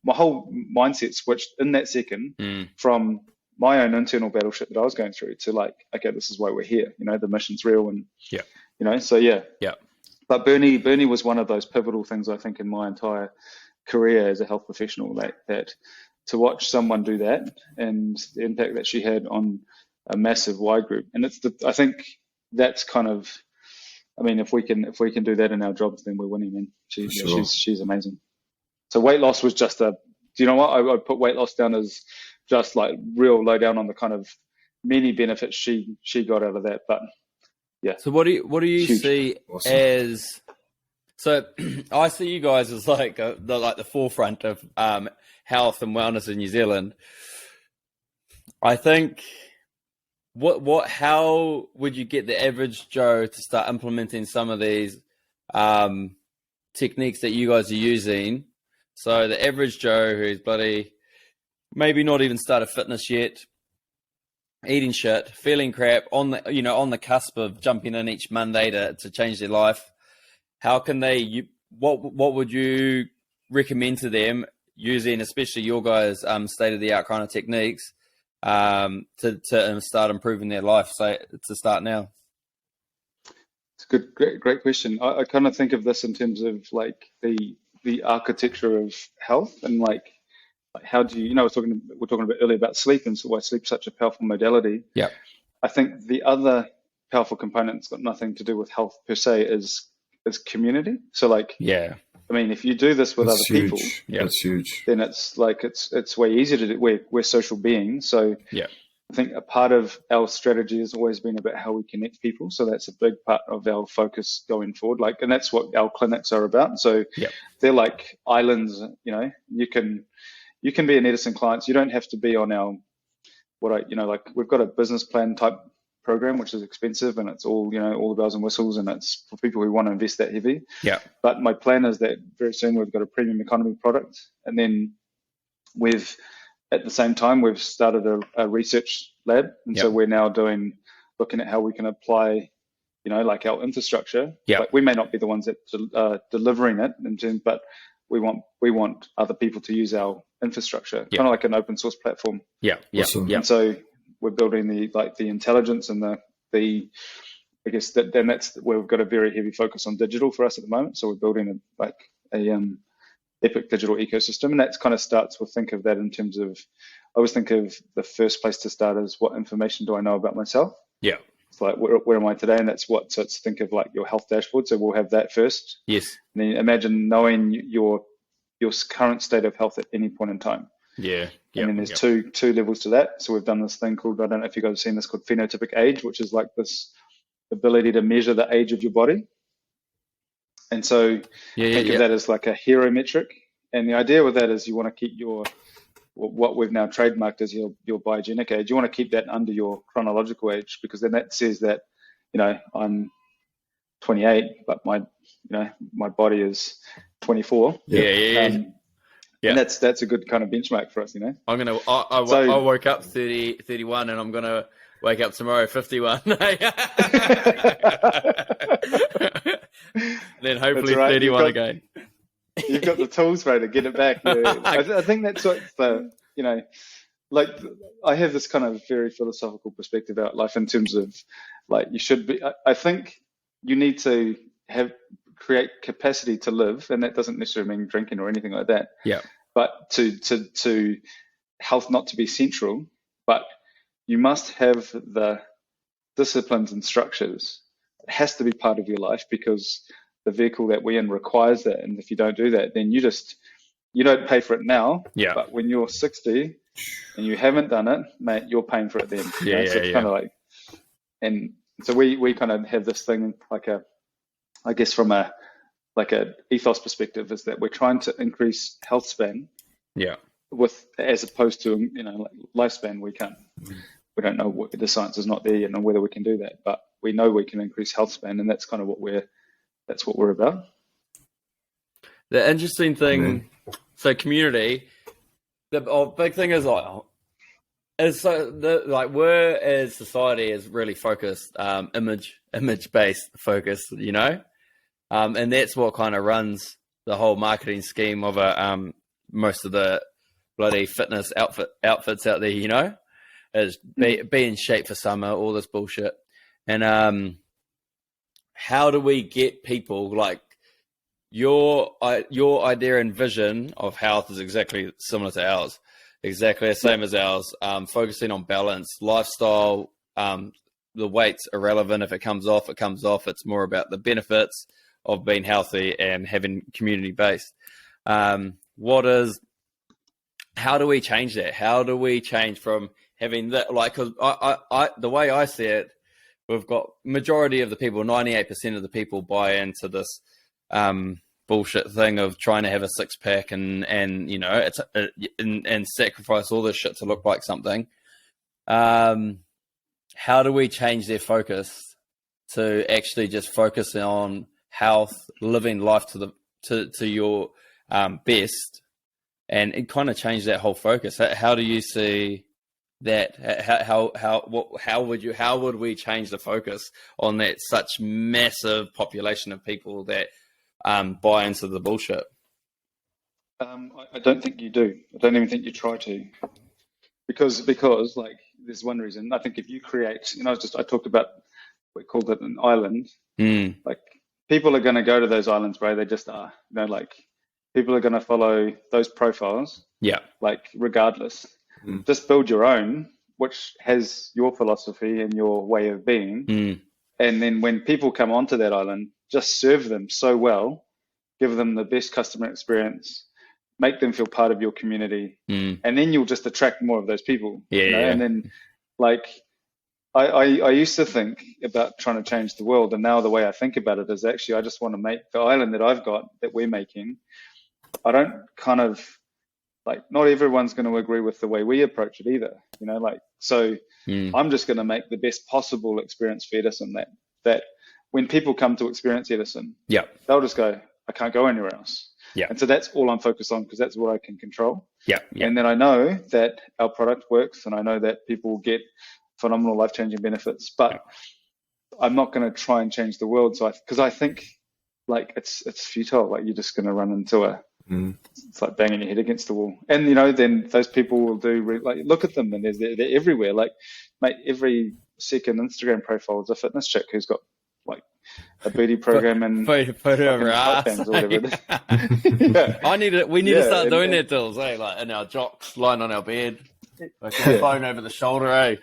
my whole mindset switched in that second from my own internal battleship that I was going through to like, okay, this is why we're here. The mission's real, and so yeah. But Bernie was one of those pivotal things, I think, in my entire career as a health professional, that to watch someone do that and the impact that she had on a massive wide group. And I think that's kind of, I mean, if we can do that in our jobs, then we're winning, man. She's amazing. So weight loss was just do you know what? I put weight loss down as just like real low down on the kind of many benefits she got out of that. But yeah. So what do you see as? So I see you guys as like the forefront of health and wellness in New Zealand. I think how would you get the average Joe to start implementing some of these techniques that you guys are using? So the average Joe who's maybe not even started fitness yet, eating shit, feeling crap, on the cusp of jumping in each Monday to change their life. How can they? What would you recommend to them using, especially your guys' state of the art kind of techniques, to start improving their life? So to start now. It's a great question. I kind of think of this in terms of like the architecture of health, and like how do you, we're talking a bit earlier about sleep, and so why sleep's such a powerful modality. Yeah. I think the other powerful component that's got nothing to do with health per se is community. So like, I mean, if you do this with other people, that's huge. Then it's like it's way easier to do. We're social beings, so I think a part of our strategy has always been about how we connect people. So that's a big part of our focus going forward. Like, and that's what our clinics are about. So they're like islands. You can be an Edison client. So you don't have to be on our like we've got a business plan type program, which is expensive, and it's all all the bells and whistles, and it's for people who want to invest that heavy. But my plan is that very soon we've got a premium economy product, and then at the same time we've started a research lab, and so we're now looking at how we can apply like our infrastructure. Like, we may not be the ones that delivering it but we want other people to use our infrastructure, kind of like an open source platform. Awesome. And so we're building the intelligence and the I guess then that's where we've got a very heavy focus on digital for us at the moment. So we're building a epic digital ecosystem, and that kind of starts with, think of that in terms of, I always think of the first place to start is, what information do I know about myself? It's like, where am I today? And so it's think of like your health dashboard. So we'll have that first. Yes. And then imagine knowing your current state of health at any point in time. And then there's two levels to that. So we've done this thing called, I don't know if you guys have seen this, called phenotypic age, which is like this ability to measure the age of your body. And so think of that as like a hero metric. And the idea with that is you want to keep what we've now trademarked as your biogenic age. You want to keep that under your chronological age, because then that says that, I'm 28, but my body is 24. And that's a good kind of benchmark for us, I woke up 31, and I'm gonna wake up tomorrow 51. Then hopefully 31 again. You've got the tools, mate, to get it back. I think that's what like, I have this kind of very philosophical perspective about life in terms of like, you should be, I think you need to create capacity to live, and that doesn't necessarily mean drinking or anything like that. But to health not to be central, but you must have the disciplines and structures. It has to be part of your life, because the vehicle that we're in requires that. And if you don't do that, then you don't pay for it now, Yeah. but when you're 60 and you haven't done it, mate, you're paying for it then. Yeah, So it's kind of like, and so we kind of have this thing like I guess from a ethos perspective, is that we're trying to increase health span. Yeah. As opposed to like lifespan. We don't know what the science is not there yet and whether we can do that, but we know we can increase health span, and that's kind of what we're about. The interesting thing, so community, the big thing is we're as society is really focused, image based focus, and that's what kind of runs the whole marketing scheme of most of the bloody fitness outfits out there, is be in shape for summer, all this bullshit. And how do we get people like your idea and vision of health is exactly similar to ours, exactly the same as ours, focusing on balance, lifestyle, the weight's irrelevant. If it comes off, it comes off. It's more about the benefits of being healthy and having community based. How do we change that? How do we change from having that? Because the way I see it, we've got majority of the people, 98% of the people buy into this bullshit thing of trying to have a six pack and it's and sacrifice all this shit to look like something. How do we change their focus to actually just focus on health, living life to your best? And it kind of changed that whole focus. How do you see that? How would we change the focus on that such massive population of people that buy into the bullshit? I don't think you do. I don't even think you try to, because like there's one reason. I think if you create, I talked about, we called it an island. Like people are going to go to those islands, bro. They just are. People are going to follow those profiles. Yeah. Like regardless, just build your own, which has your philosophy and your way of being. And then when people come onto that island, just serve them so well, give them the best customer experience, make them feel part of your community, and then you'll just attract more of those people. And then, like, I used to think about trying to change the world, and now the way I think about it is actually I just want to make the island that I've got, that we're making. I don't kind of like, not everyone's going to agree with the way we approach it either, so I'm just going to make the best possible experience for Edison, that when people come to experience Edison, they'll just go, I can't go anywhere else. And so that's all I'm focused on, because that's what I can control. And then I know that our product works, and I know that people get phenomenal life-changing benefits, but I'm not going to try and change the world. So because I think like it's futile. Like you're just going to run into it's like banging your head against the wall. And then those people will look at them, and they're everywhere. Like, mate, every second Instagram profile is a fitness chick who's got like a booty program and photo of her ass or whatever it is. We need to start doing that, Dills, like in our jocks, lying on our bed, like a phone over the shoulder,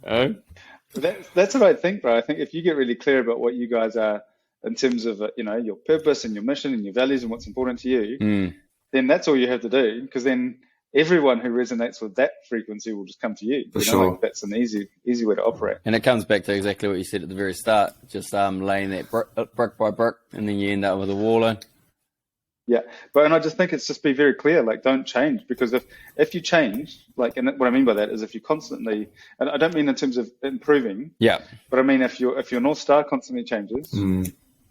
That's what I think, bro. I think if you get really clear about what you guys are in terms of your purpose and your mission and your values and what's important to you, then that's all you have to do, because then everyone who resonates with that frequency will just come to you. For sure. Like that's an easy way to operate. And it comes back to exactly what you said at the very start, just laying that brick by brick, and then you end up with a wall in. Yeah, and I just think it's just be very clear, like don't change, because if you change, like, and what I mean by that is if you constantly, and I don't mean in terms of improving, but I mean if your North Star constantly changes,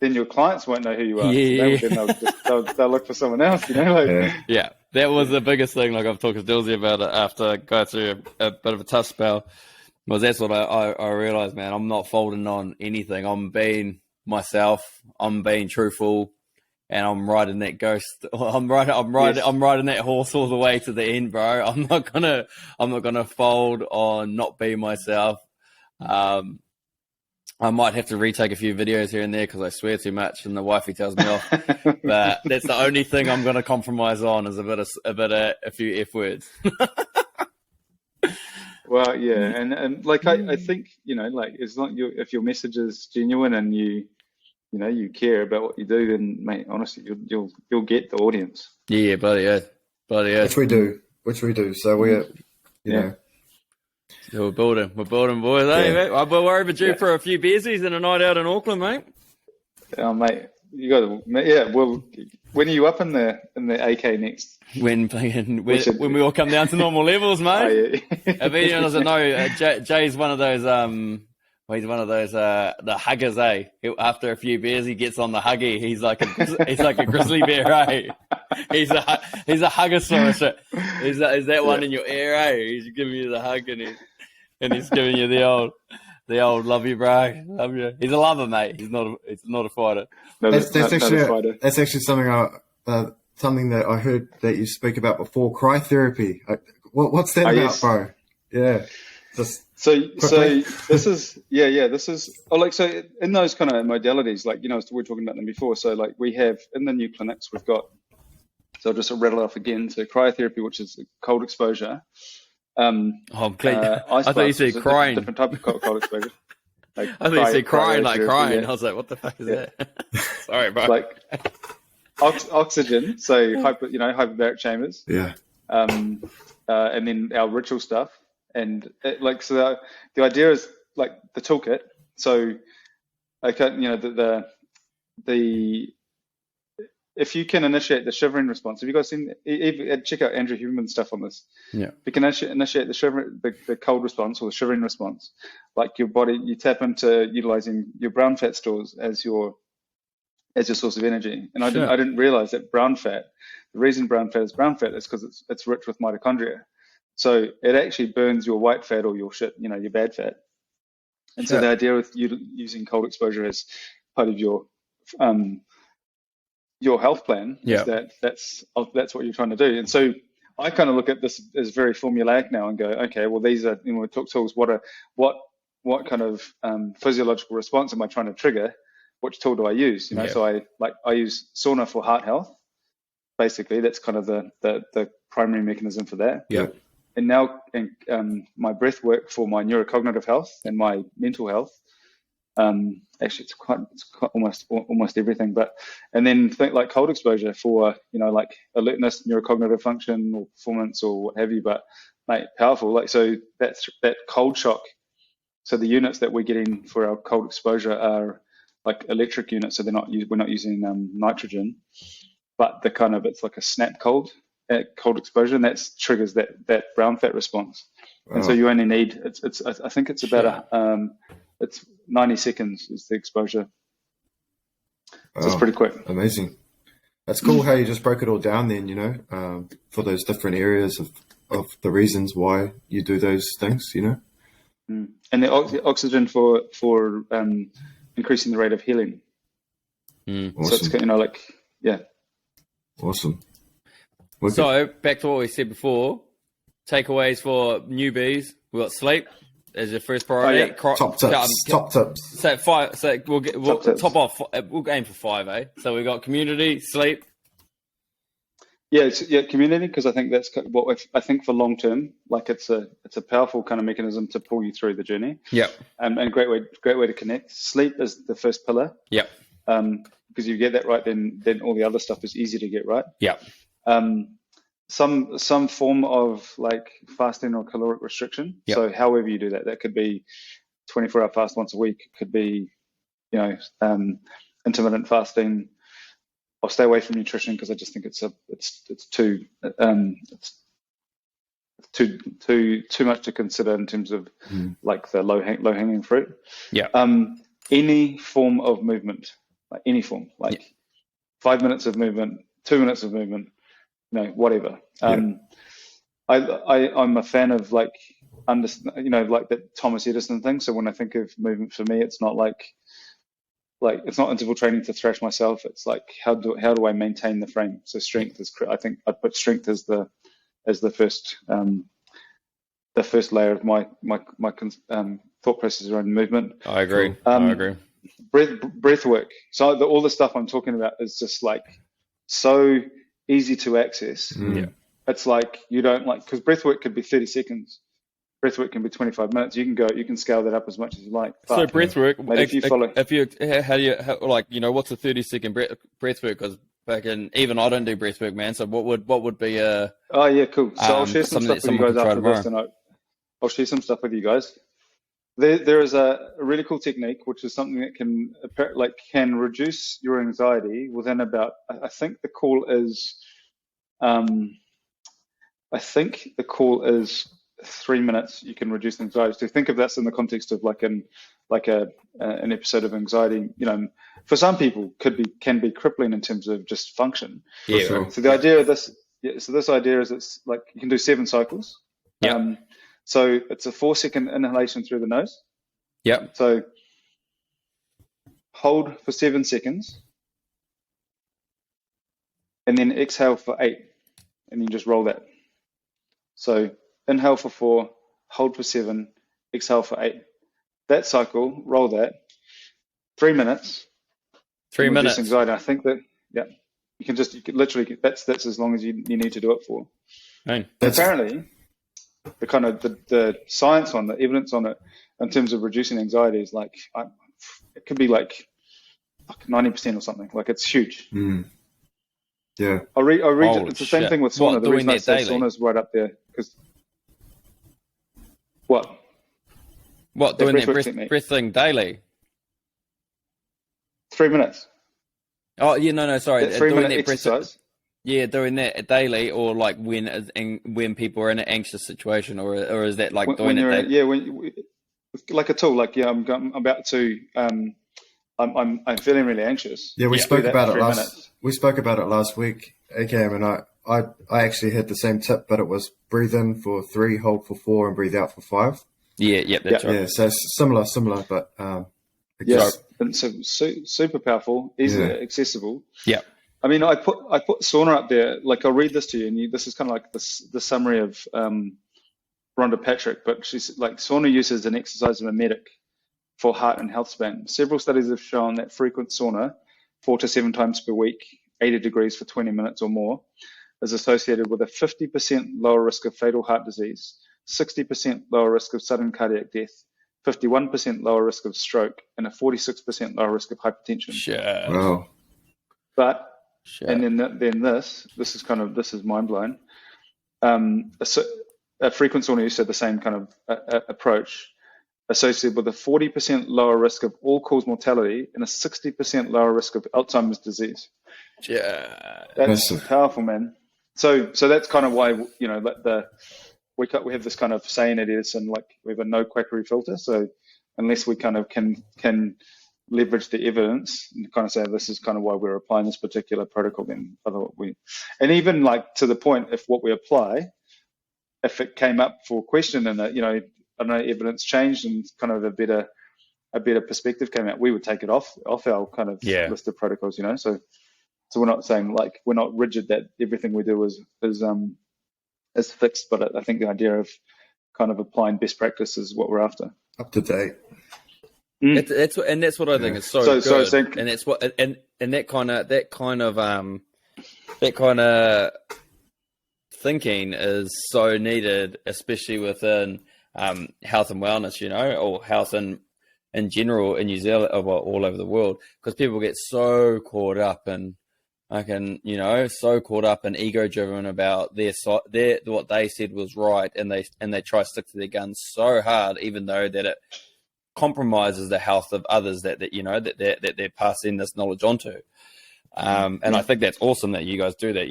then your clients won't know who you are. They'll look for someone else, That was the biggest thing. Like I've talked to Dilsey about it after going through a bit of a tough spell. Was that's what I realized, man. I'm not folding on anything. I'm being myself. I'm being truthful. And I'm riding that ghost. I'm riding that horse all the way to the end, bro. I'm not gonna fold on not being myself. I might have to retake a few videos here and there because I swear too much and the wifey tells me off. But that's the only thing I'm gonna compromise on is a few F words. Well, yeah, and like I think like it's not if your message is genuine and you you care about what you do, then mate, honestly, you'll get the audience. Yeah, bloody yeah. Which we do. So we're, you know. So we're building, boys. Yeah. Hey, mate. But we're overdue for a few beersies and a night out in Auckland, mate. Oh, mate, you got to, yeah. Well, when are you up in the AK next? When we all come down to normal levels, mate. Oh, yeah. If anyone doesn't know, Jay's one of those. He's one of those the huggers, eh? After a few beers, he gets on the huggy. He's like a grizzly bear, eh? He's a hugger. Is that one in your ear, eh? He's giving you the hug and he's giving you the old love you, bro. Love you. He's a lover, mate. He's not a fighter. No, That's actually a fighter. That's actually something that I heard that you speak about before. Cry therapy. What's that about, yes. bro? Yeah. So this is so in those kind of modalities, like, we were talking about them before. So like we have in the new clinics, we've got, so I'll just rattle off again. So cryotherapy, which is cold exposure. I'm glad. I thought you said crying. Different type of cold exposure. Like I thought you said crying, like crying. Yeah. I was like, what the fuck is that? Sorry, bro. Like oxygen, so hyperbaric chambers. Yeah. And then our ritual stuff. And so the idea is like the toolkit. So, the if you can initiate the shivering response, have you guys seen? Check out Andrew Hubbard's stuff on this. Yeah. If you can initiate the cold response or the shivering response, like your body, you tap into utilizing your brown fat stores as your source of energy. And I didn't realize that brown fat. The reason brown fat is because it's rich with mitochondria. So it actually burns your white fat or your shit, your bad fat. And so the idea with using cold exposure as part of your health plan is that's what you're trying to do. And so I kind of look at this as very formulaic now and go, okay, well, these are, we talk tools. What kind of physiological response am I trying to trigger? Which tool do I use? So I use sauna for heart health. Basically, that's kind of the primary mechanism for that. Yeah. And now my breath work for my neurocognitive health and my mental health. Actually, it's quite almost everything. And then think like cold exposure for like alertness, neurocognitive function, or performance, or what have you. But mate, powerful. Like so that cold shock. So the units that we're getting for our cold exposure are like electric units. So we're not using nitrogen, but it's like a snap cold. At cold exposure, and that triggers that brown fat response. Wow. And so you only need I think it's about it's 90 seconds is the exposure. So it's pretty quick. Amazing. That's cool how you just broke it all down then, for those different areas of the reasons why you do those things, And the oxygen for increasing the rate of healing. Awesome. So it's Awesome. So back to what we said before, takeaways for newbies. We've got sleep as your first priority. Top tips. So 5. So we'll top off. We'll aim for 5, eh? So we've got community, sleep. Yeah, community, because I think that's what I think for long term. Like it's a powerful kind of mechanism to pull you through the journey. Yeah. And a great way to connect. Sleep is the first pillar. Yeah. Because you get that right, then all the other stuff is easy to get right. Yeah. Some form of like fasting or caloric restriction. Yep. So however you do that could be 24-hour fast once a week. It could be, intermittent fasting. I'll stay away from nutrition because I just think it's too much to consider in terms of like the low hanging fruit. Yeah. Any form of movement, like any form, like 5 minutes of movement, 2 minutes of movement. Whatever. I'm a fan of like that Thomas Edison thing. So when I think of movement for me, it's not like it's not interval training to thrash myself. It's like how do I maintain the frame? So strength is. I think I put strength as the first layer of my thought process around movement. I agree. Breath work. So all the stuff I'm talking about is just like so easy to access. Yeah. It's like you don't because breath work could be 30 seconds. breathwork can be 25 minutes. You can scale that up as much as you like. So But breathwork, maybe if you follow, what's a 30-second breathwork? Because even I don't do breathwork, man. So what would be a? oh yeah, cool. So I'll share some something stuff that with you someone guys could try after this, tomorrow? and I'll share some stuff with you guys. There is a really cool technique, which is something that can reduce your anxiety within about. I think the call is, 3 minutes. You can reduce anxiety. So think of this in the context of an episode of anxiety. For some people, can be crippling in terms of just function. Yeah. Sure. So the idea of this, this idea is it's like you can do 7 cycles. Yeah. So it's a 4-second inhalation through the nose. Yep. So hold for 7 seconds, and then exhale for 8, and you just roll that. So inhale for 4, hold for 7, exhale for 8. That cycle, roll that. 3 minutes. 3 minutes. Anxiety. I think that you can literally that's as long as you need to do it for. Man. Apparently, the science on the evidence on it in terms of reducing anxiety is it could be like 90% or something. Like it's huge. Yeah. I'll read Holy it's the same shit. thing with sauna. What, The reason I doing say that daily? sauna is right up there because what? Doing that breathwork technique. breath thing daily? 3 minutes. Oh yeah, no, sorry. That 3 minute that breath- exercise. Yeah, doing that daily, or like when people are in an anxious situation, or is that like doing it daily? Like a tool. Like I'm about to. I'm feeling really anxious. Yeah, we Do spoke that about for it 3 last. minutes. We spoke about it last week, AKM, and I actually had the same tip, but it was breathe in for 3, hold for 4, and breathe out for 5. Yeah, that's right. Yeah, so it's similar, but And so super powerful, easily accessible. Yeah. I mean, I put sauna up there. Like I'll read this to you, and this is kind of like the summary of Rhonda Patrick. But she's like sauna use as an exercise mimetic for heart and health span. Several studies have shown that frequent sauna, 4 to 7 times per week, 80 degrees for 20 minutes or more, is associated with a 50% lower risk of fatal heart disease, 60% lower risk of sudden cardiac death, 51% lower risk of stroke, and a 46% lower risk of hypertension. Shit. wow. But Shit. and then this is mind blowing. A frequent sauna use had the same kind of approach, associated with a 40% lower risk of all-cause mortality and a 60% lower risk of Alzheimer's disease. Yeah. That's Massive. powerful, man. So that's kind of why we have this kind of saying at Edison, like we have a no quackery filter. So unless we kind of can leverage the evidence and kind of say this is kind of why we're applying this particular protocol, then and even like to the point, if what we apply, if it came up for question and I don't know, evidence changed and kind of a better perspective came out, we would take it off our kind of list of protocols, So we're not saying like we're not rigid that everything we do is fixed, but I think the idea of kind of applying best practice is what we're after. Up to date. That's what I think is so good. So and that's what and that kind of thinking is so needed, especially within health and wellness, or health in general in New Zealand, or all over the world, because people get so caught up in ego driven about their what they said was right, and they try to stick to their guns so hard, even though that it compromises the health of others that they're passing this knowledge onto. And I think that's awesome that you guys do that.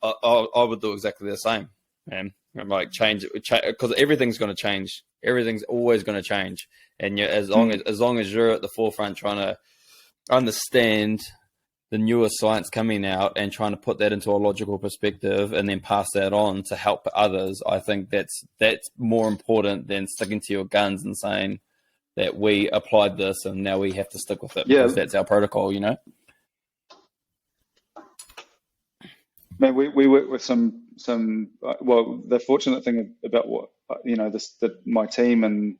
I would do exactly the same, man. I'm like change because everything's going to change. Everything's always going to change, and as long as you're at the forefront trying to understand the newer science coming out and trying to put that into a logical perspective and then pass that on to help others, I think that's more important than sticking to your guns and saying that we applied this and now we have to stick with it because that's our protocol, Man, we work with some. Well, the fortunate thing about what my team and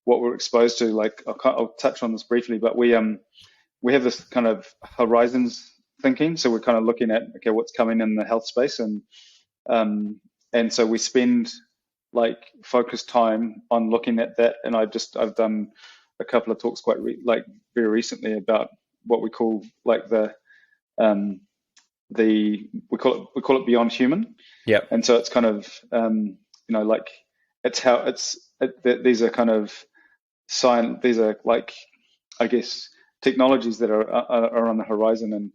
what we're exposed to. Like I'll touch on this briefly, but we have this kind of horizons thinking. So we're kind of looking at what's coming in the health space, and so we spend like focused time on looking at that. And I've done a couple of talks very recently about what we call like we call it beyond human. Yeah. And so it's kind of like these are kind of these are like, I guess, technologies that are on the horizon.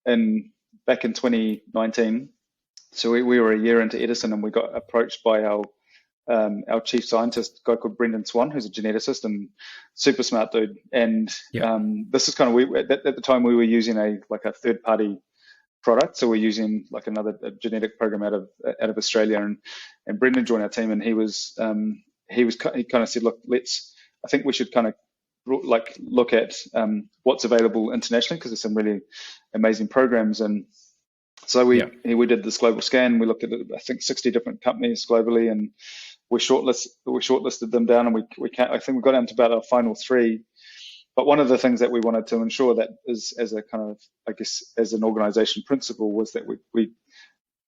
And back in 2019, so we were a year into Edison, and we got approached by our chief scientist, a guy called Brendan Swan, who's a geneticist and super smart dude. And this is kind of, at the time we were using a third party product, so we're using like a genetic program out of Australia, and Brendan joined our team, and he kind of said, look, I think we should kind of look at what's available internationally, because there's some really amazing programs. And so we did this global scan. We looked at I think 60 different companies globally, and we shortlisted them down, and I think we got down to about our final 3. But one of the things that we wanted to ensure that is, as a kind of, I guess, as an organization principle, was that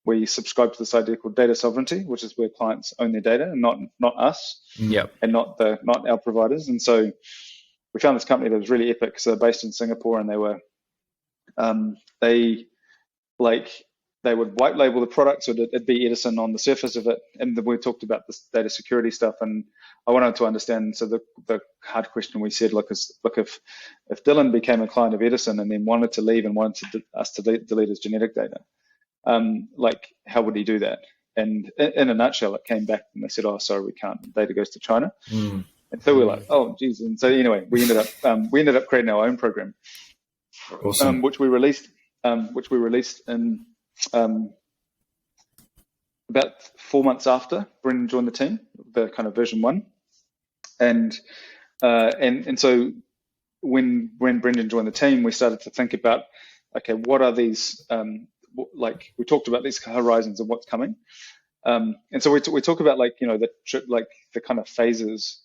we subscribe to this idea called data sovereignty, which is where clients own their data and not us, and not our providers. And so we found this company that was really epic. So they're based in Singapore, and they were they would white label the product, so it'd be Edison on the surface of it. And we talked about this data security stuff, and I wanted to understand. So the hard question we said, look, if Dylan became a client of Edison and then wanted to leave and wanted us to delete his genetic data, how would he do that? And in a nutshell, it came back and they said, oh, sorry, we can't. The data goes to China. And so we're like, oh, geez. And so anyway, we ended up creating our own program, awesome. which we released in about 4 months after Brendan joined the team, the kind of version 1. And so when Brendan joined the team, we started to think about, okay, what are these, we talked about these horizons of what's coming. And so we talk about the kind of phases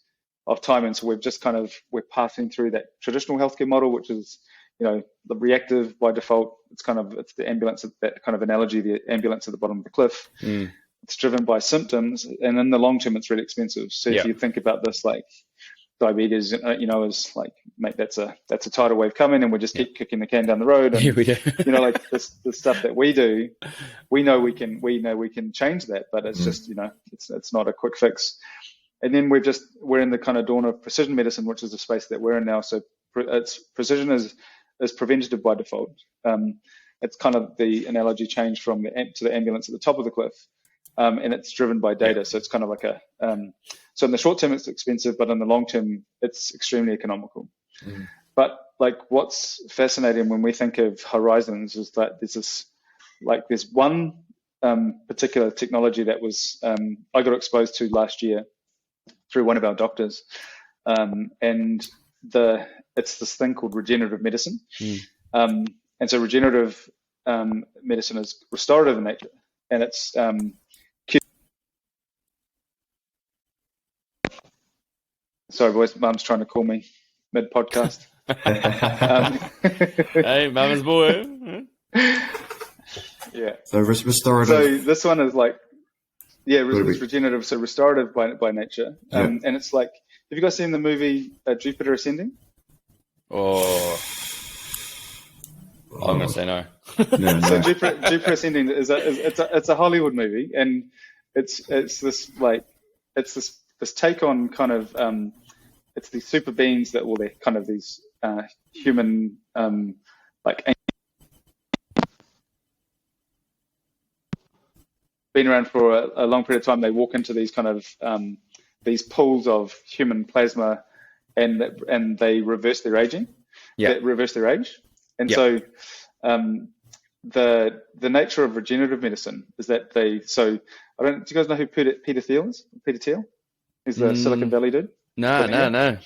of time. And so we're passing through that traditional healthcare model, which is, the reactive by default. It's the ambulance, that kind of analogy, the ambulance at the bottom of the cliff. It's driven by symptoms, and in the long term, it's really expensive. So if you think about this, like diabetes, is like, mate, that's a tidal wave coming, and we just keep kicking the can down the road. And we do. the stuff that we do, we know we can change that, but it's just, it's not a quick fix. And then we're in the kind of dawn of precision medicine, which is the space that we're in now. So precision is preventative by default. It's kind of the analogy changed from to the ambulance at the top of the cliff, and it's driven by data. So it's kind of like so in the short term it's expensive, but in the long term it's extremely economical. But what's fascinating when we think of horizons is that there's one particular technology that was I got exposed to last year through one of our doctors, and it's this thing called regenerative medicine. And so regenerative medicine is restorative in nature, and it's sorry boys, Mum's trying to call me mid podcast. Hey, Mama's boy. Yeah. So restorative. So this one is it's regenerative, so restorative by nature. And it's like, have you guys seen the movie Jupiter Ascending? Oh, I'm gonna say no. So Jupiter Ascending is a Hollywood movie, and it's this take on kind of it's these super beings that they're kind of these human been around for a long period of time. They walk into these kind of these pools of human plasma, and they reverse their aging. They reverse their age. And so the nature of regenerative medicine is that do you guys know who Peter Thiel is? Peter Thiel? He's the Silicon Valley dude. No.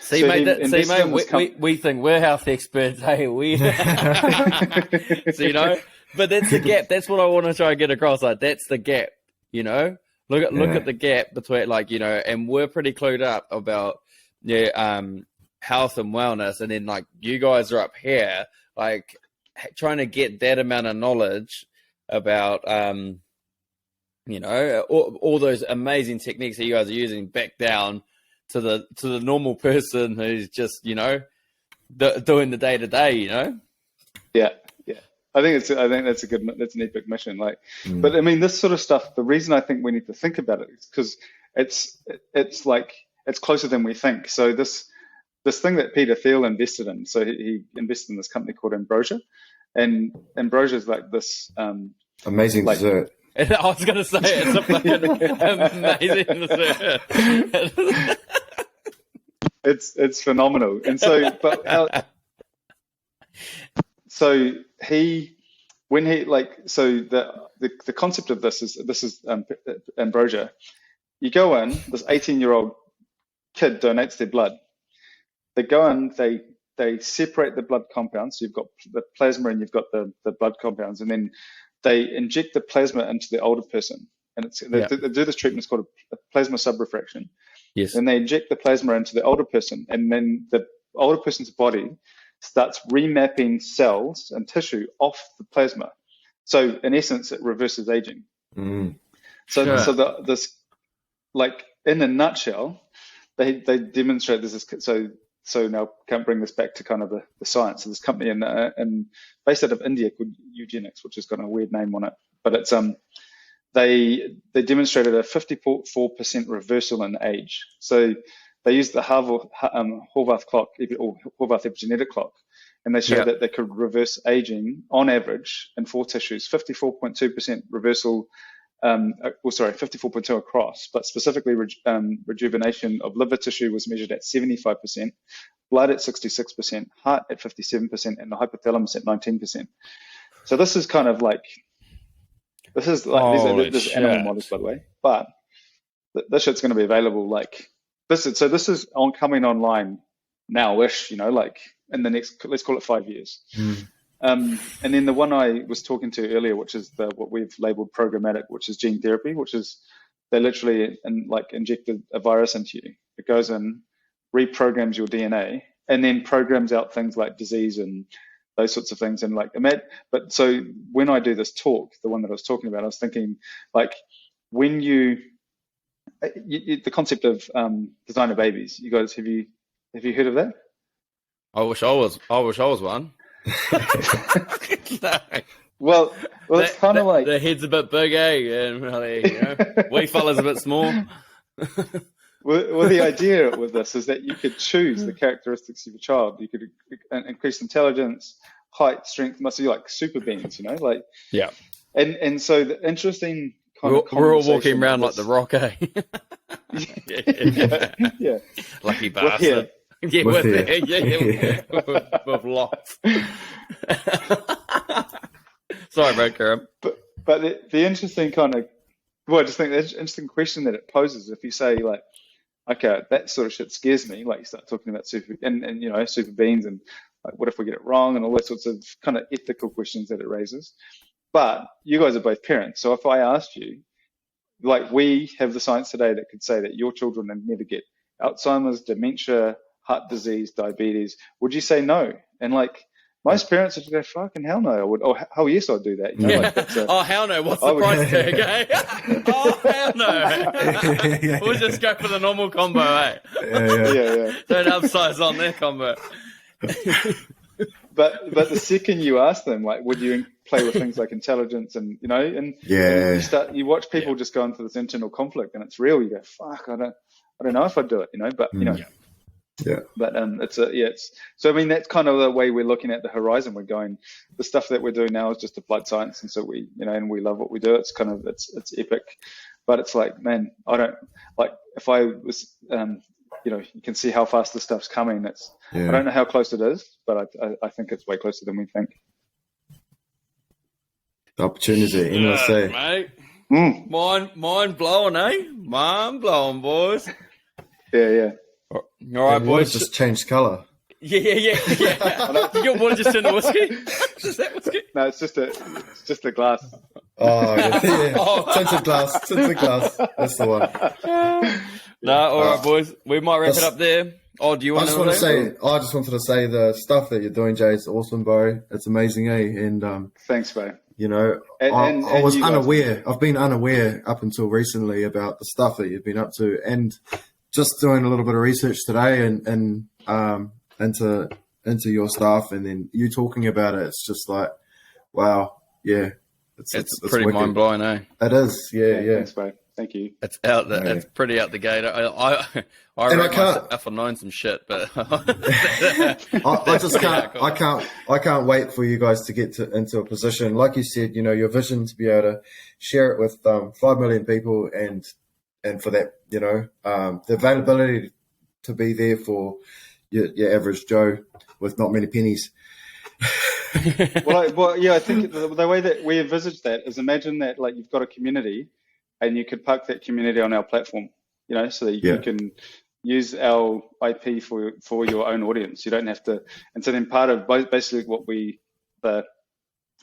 See, so mate, we think we're health experts. Hey, we. So, but that's the gap. That's what I want to try and get across. Like, that's the gap. Look at the gap between, and we're pretty clued up about health and wellness, and then you guys are up here trying to get that amount of knowledge about you know, all those amazing techniques that you guys are using back down to the normal person who's just, you know, doing the day to day, you know. Yeah. I think that's an epic mission. Like, but I mean, this sort of stuff. The reason I think we need to think about it is because it's like it's closer than we think. So this thing that Peter Thiel invested in. So he invested in this company called Ambrosia, and Ambrosia is like this amazing dessert. I was going to say it's a fucking amazing dessert. It's phenomenal, and so the concept of this is Ambrosia. You go in, this 18-year-old kid donates their blood. They go in, they separate the blood compounds. So you've got the plasma and you've got the blood compounds, and then they inject the plasma into the older person. And they do this treatment. It's called a plasma subrefraction. Yes. And they inject the plasma into the older person, and then the older person's body starts remapping cells and tissue off the plasma. So in essence, it reverses aging. This, like in a nutshell, they demonstrate this. So now can't bring this back to kind of the science. So this company in based out of India called Eugenics, which has got a weird name on it, but it's they demonstrated a 54% reversal in age. So they used the Horvath clock, or Horvath epigenetic clock, and they showed that they could reverse aging on average in 4 tissues, 54.2% reversal, 54.2 across, but specifically rejuvenation of liver tissue was measured at 75%, blood at 66%, heart at 57%, and the hypothalamus at 19%. So this is kind of like, these are animal models, by the way, but this shit's going to be available like this. So this is coming online now-ish, you know, like in the next, let's call it 5 years. And then the one I was talking to earlier, which is what we've labeled programmatic, which is gene therapy, which is they literally inject a virus into you. It goes in, reprograms your DNA, and then programs out things like disease and those sorts of things. And but so when I do this talk, the one that I was talking about, I was thinking like when the concept of designer babies. You guys, have you heard of that? I wish I was one. No. Well, it's kind of like the head's a bit big, and you know, we fellas a bit small. Well, the idea with this is that you could choose the characteristics of your child. You could increase intelligence, height, strength, muscle, like super beings, you know, like And so the interesting we're all walking around like the Rock, eh? yeah. Lucky bastard. Yeah, with lots. Sorry, bro, Karen. But the interesting I just think the interesting question that it poses, if you say like, okay, that sort of shit scares me, like you start talking about super beings and like, what if we get it wrong and all those sorts of kind of ethical questions that it raises. But you guys are both parents, so if I asked you, like we have the science today that could say that your children will never get Alzheimer's, dementia, heart disease, diabetes, would you say no? And like most parents would just go, fucking hell no, I would. Oh, hell yes, I'd do that. You know, oh, hell no, what's the price tag, eh? Oh, hell no. We'll just go for the normal combo, eh? Yeah. Don't upsize on their combo. But the second you ask them, like, would you play with things like intelligence and, you know, and you watch people just go into this internal conflict and it's real. You go, fuck, I don't know if I'd do it, you know, but, you know. Yeah. But so I mean that's kind of the way we're looking at the horizon. We're going, the stuff that we're doing now is just applied science, and so we, you know, and we love what we do. It's kind of it's epic, but it's like, man, I don't like if I was you know, you can see how fast this stuff's coming. I don't know how close it is, but I think it's way closer than we think. The opportunity, endless, mate. Mind blowing, eh? Mind blowing, boys. Yeah. All right, boys. Just changed colour. Yeah. You got water just in the whiskey? Is that whiskey? No, it's just a glass. Oh, yeah. Tinted glass. That's the one. No, all right, boys. We might wrap it up there. Oh, do you want to? I just wanted to say the stuff that you're doing, Jay, is awesome, bro. It's amazing, eh? And thanks, bro. You know, I was unaware. I've been unaware up until recently about the stuff that you've been up to, and just doing a little bit of research today and into your stuff, and then you talking about it. It's just like, wow, yeah, it's pretty mind blowing, eh? It is, yeah. Thanks, bro. Thank you. It's it's pretty out the gate. I rate myself on knowing some shit, but I just can't. Cool. I can't wait for you guys to get into a position, like you said. You know, your vision to be able to share it with 5 million people, and for that, you know, the availability to be there for your average Joe with not many pennies. Well, yeah. I think the way that we envisage that is, imagine that like you've got a community, and you could park that community on our platform, you know, so that you can use our IP for your own audience. You don't have to. And so then part of basically what you said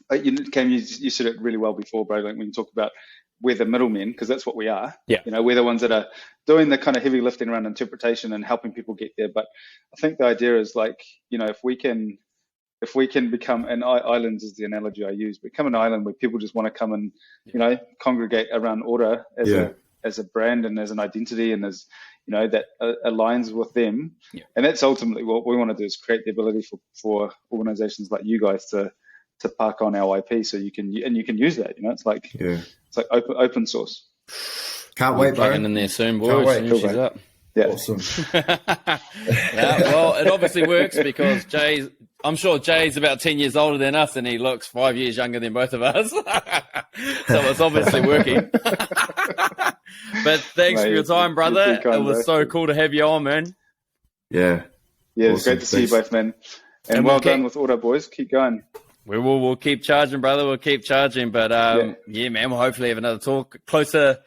it really well before, bro. Like when you talk about we're the middlemen, because that's what we are. Yeah. You know, we're the ones that are doing the kind of heavy lifting around interpretation and helping people get there. But I think the idea is like, you know, if we can become, and islands is the analogy I use, become an island where people just want to come and, you know, congregate around Ora as a brand and as an identity, and as, you know, that aligns with them. Yeah. And that's ultimately what we want to do, is create the ability for organizations like you guys to park on our IP, so you can use that. You know, it's like open source. Can't wait, bro. In there soon, boys. Can't wait. She's up. Yeah. Awesome. Well, it obviously works because I'm sure Jay's about 10 years older than us, and he looks 5 years younger than both of us. So it's obviously working. But thanks for your time, brother. It was so cool to have you on, man. Yeah. Yeah, it's great to see you both, man. And well done with Ora, boys. Keep going. We'll keep charging, brother. We'll keep charging. But yeah, man, we'll hopefully have another talk closer.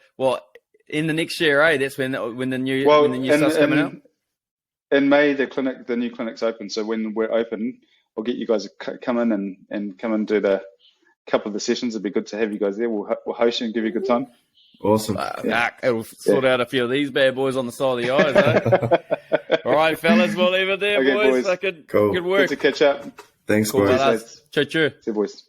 In the next year, eh? That's when the new stuff's coming out. In May, the new clinic's open. So when we're open, I'll get you guys to come in and come and do the couple of the sessions. It'd be good to have you guys there. We'll host you and give you a good time. Awesome. It'll sort out a few of these bad boys on the side of the eyes, eh? All right, fellas, we'll leave it there, boys. Cool. Good work. Good to catch up. Thanks, cool, boys. Choo-choo. See you, boys.